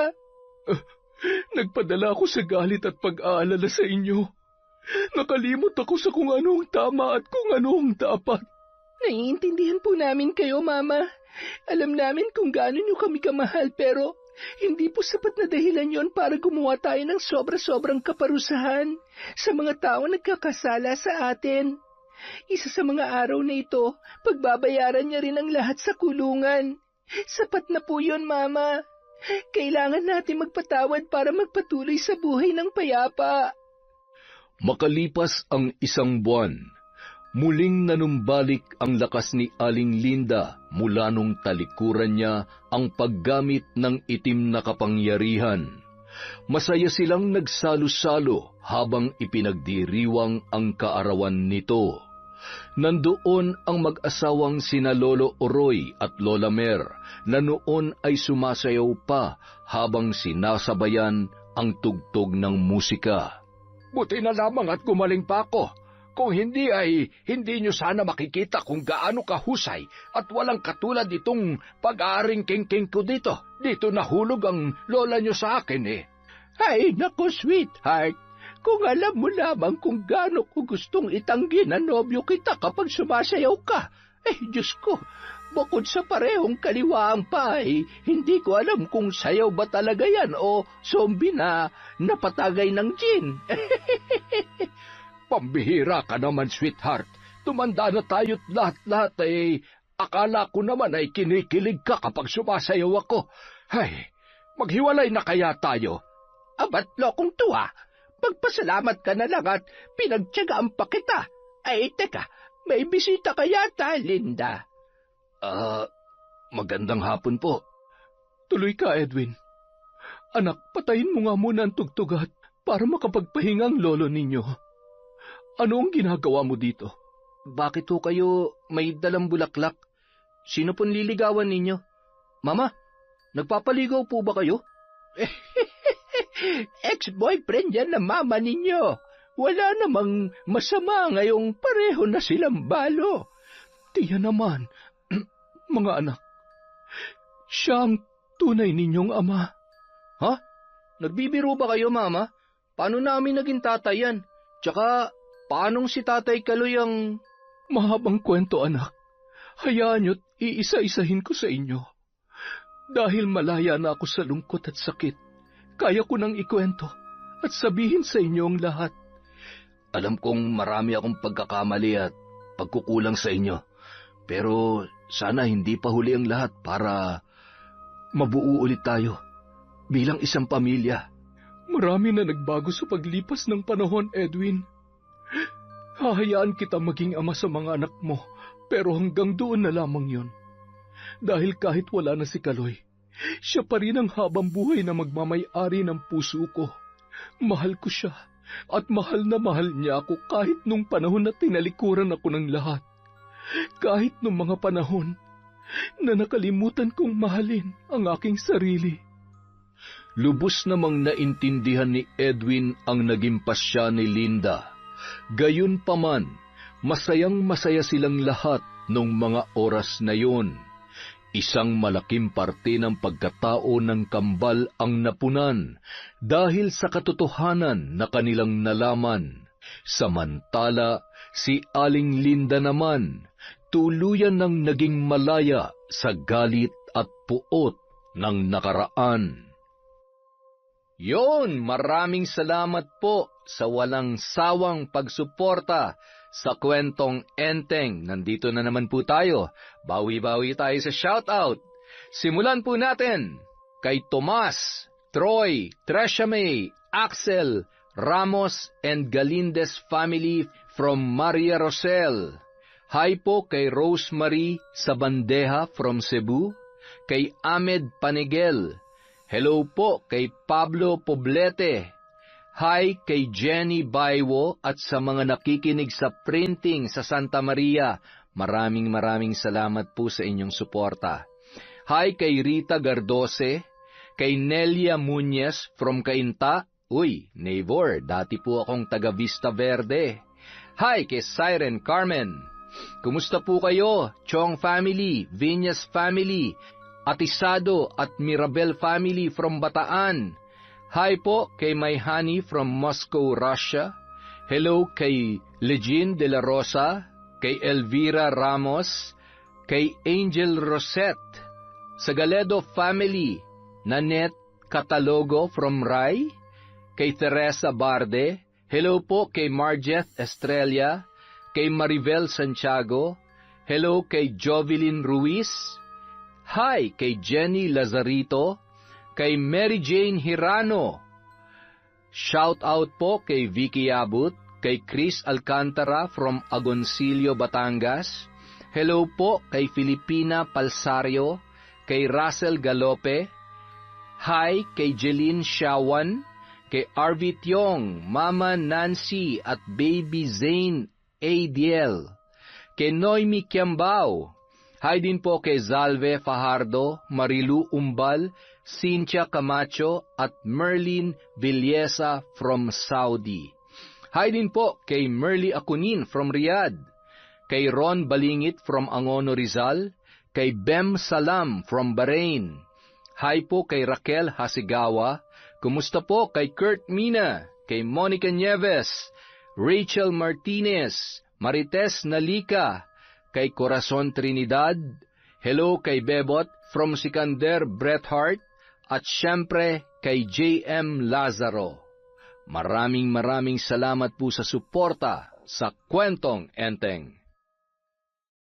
Speaker 3: Nagpadala ako sa galit at pag-aalala sa inyo. Nakalimot ako sa kung anong tama at kung anong dapat. Naiintindihan po namin kayo, Mama. Alam namin kung gaano niyo kami kamahal, pero hindi po sapat na dahilan yon para gumawa tayo ng sobra-sobrang kaparusahan sa mga tao nagkakasala sa atin. Isa sa mga araw na ito, pagbabayaran niya rin ang lahat sa kulungan. Sapat na po yun, Mama. Kailangan natin magpatawad para magpatuloy sa buhay ng payapa.
Speaker 1: Makalipas ang 1 buwan, muling nanumbalik ang lakas ni Aling Linda mula nung talikuran niya ang paggamit ng itim na kapangyarihan. Masaya silang nagsalo-salo habang ipinagdiriwang ang kaarawan nito. Nandoon ang mag-asawang sina Lolo Oroy at Lola Mer na noon ay sumasayaw pa habang sinasabayan ang tugtog ng musika.
Speaker 3: Buti na lamang at gumaling pa ako. Kung hindi ay hindi nyo sana makikita kung gaano kahusay at walang katulad itong pag-aaring king-king ko dito. Dito nahulog ang lola nyo sa akin eh. Ay, naku, sweetheart. Kung alam mo lamang kung gaano ko gustong itanggi na nobyo kita kapag sumasayaw ka. Diyos ko, bukod sa parehong kaliwaang pa hindi ko alam kung sayaw ba talaga yan o zombie na napatagay ng gin. Pambihira ka naman, sweetheart. Tumanda na tayo't lahat-lahat akala ko naman ay kinikilig ka kapag sumasayaw ako. Maghiwalay na kaya tayo? Abat lokong tuwa. Magpasalamat ka na lang at pinagtiyagaan pa kita. Teka, may bisita ka yata, Linda.
Speaker 1: Magandang hapon po.
Speaker 3: Tuloy ka, Edwin. Anak, patayin mo nga muna ang tugtugat para makapagpahinga ang lolo ninyo. Ano ang ginagawa mo dito?
Speaker 2: Bakit ho kayo may dalang bulaklak? Sino pong liligawan ninyo? Mama, nagpapaligaw po ba kayo?
Speaker 3: Ex-boyfriend yan na mama ninyo. Wala namang masama ngayong pareho na silang balo. Tiya naman, mga anak, siya ang tunay ninyong ama.
Speaker 2: Ha? Nagbibiro ba kayo, Mama? Paano namin naging tatay yan? Tsaka, paanong si Tatay Kaloy ang...
Speaker 3: Mahabang kwento, anak. Hayaan nyo't iisa-isahin ko sa inyo. Dahil malaya na ako sa lungkot at sakit, kaya ko nang ikwento at sabihin sa inyo ang lahat.
Speaker 1: Alam kong marami akong pagkakamali at pagkukulang sa inyo. Pero sana hindi pa huli ang lahat para mabuo ulit tayo bilang isang pamilya.
Speaker 3: Marami na nagbago sa paglipas ng panahon, Edwin. Hahayaan kita maging ama sa mga anak mo, pero hanggang doon na lamang yon. Dahil kahit wala na si Kaloy, siya pa rin ang habang buhay na magmamay-ari ng puso ko. Mahal ko siya at mahal na mahal niya ako kahit nung panahon na tinalikuran ako ng lahat. Kahit nung mga panahon na nakalimutan kong mahalin ang aking sarili.
Speaker 1: Lubos namang naintindihan ni Edwin ang naging pasya ni Linda. Gayunpaman, masayang-masaya silang lahat nung mga oras na yon. Isang malaking parte ng pagkatao ng kambal ang napunan dahil sa katotohanan na kanilang nalaman. Samantala, si Aling Linda naman, tuluyan ng naging malaya sa galit at puot ng nakaraan.
Speaker 2: Yon, maraming salamat po sa walang sawang pagsuporta sa kwentong Enteng. Nandito na naman po tayo. Bawi-bawi tayo sa shoutout. Simulan po natin kay Tomas, Troy, Tresha May, Axel, Ramos and Galindez family from Maria Rosel. Hi po kay Rosemary Sabandeja from Cebu, kay Ahmed Panigel. Hello po kay Pablo Poblete. Hi kay Jenny Baywo at sa mga nakikinig sa printing sa Santa Maria. Maraming salamat po sa inyong suporta. Hi kay Rita Gardose, kay Nelia Muñez from Cainta. Uy, neighbor, dati po akong taga Vista Verde. Hi kay Siren Carmen. Kumusta po kayo? Chong family, Viñas family, Atisado at Mirabel family from Bataan. Hi po kay Mayhani from Moscow, Russia. Hello kay Legine de la Rosa.
Speaker 4: kay Elvira Ramos, kay Angel Rosette, sa Galedo family, Nanette Catalogo from Rai, kay Teresa Barde, hello po kay Marjeth Estrella, kay Maribel Santiago, hello kay Jovelyn Ruiz, hi kay Jenny Lazarito, kay Mary Jane Hirano, shout out po kay Vicky Abut, kay Chris Alcantara from Agoncillo, Batangas, hello po kay Filipina Palsario, kay Russell Galope, hi kay Jeline Shawan, kay Arvit Yong, Mama Nancy at Baby Zane ADL, kay Noemi Kiambao, hi din po kay Zalve Fajardo, Marilu Umbal, Cynthia Camacho at Merlin Villesa from Saudi. Hi din po kay Merly Akunin from Riyadh, kay Ron Balingit from Angono Rizal, kay Bem Salam from Bahrain. Hi po kay Raquel Hasigawa, kumusta po kay Kurt Mina, kay Monica Nieves, Rachel Martinez, Marites Nalika, kay Corazon Trinidad, hello kay Bebot from Sikander Bretthart, at syempre kay J.M. Lazaro. Maraming salamat po sa suporta sa Kwentong Enteng.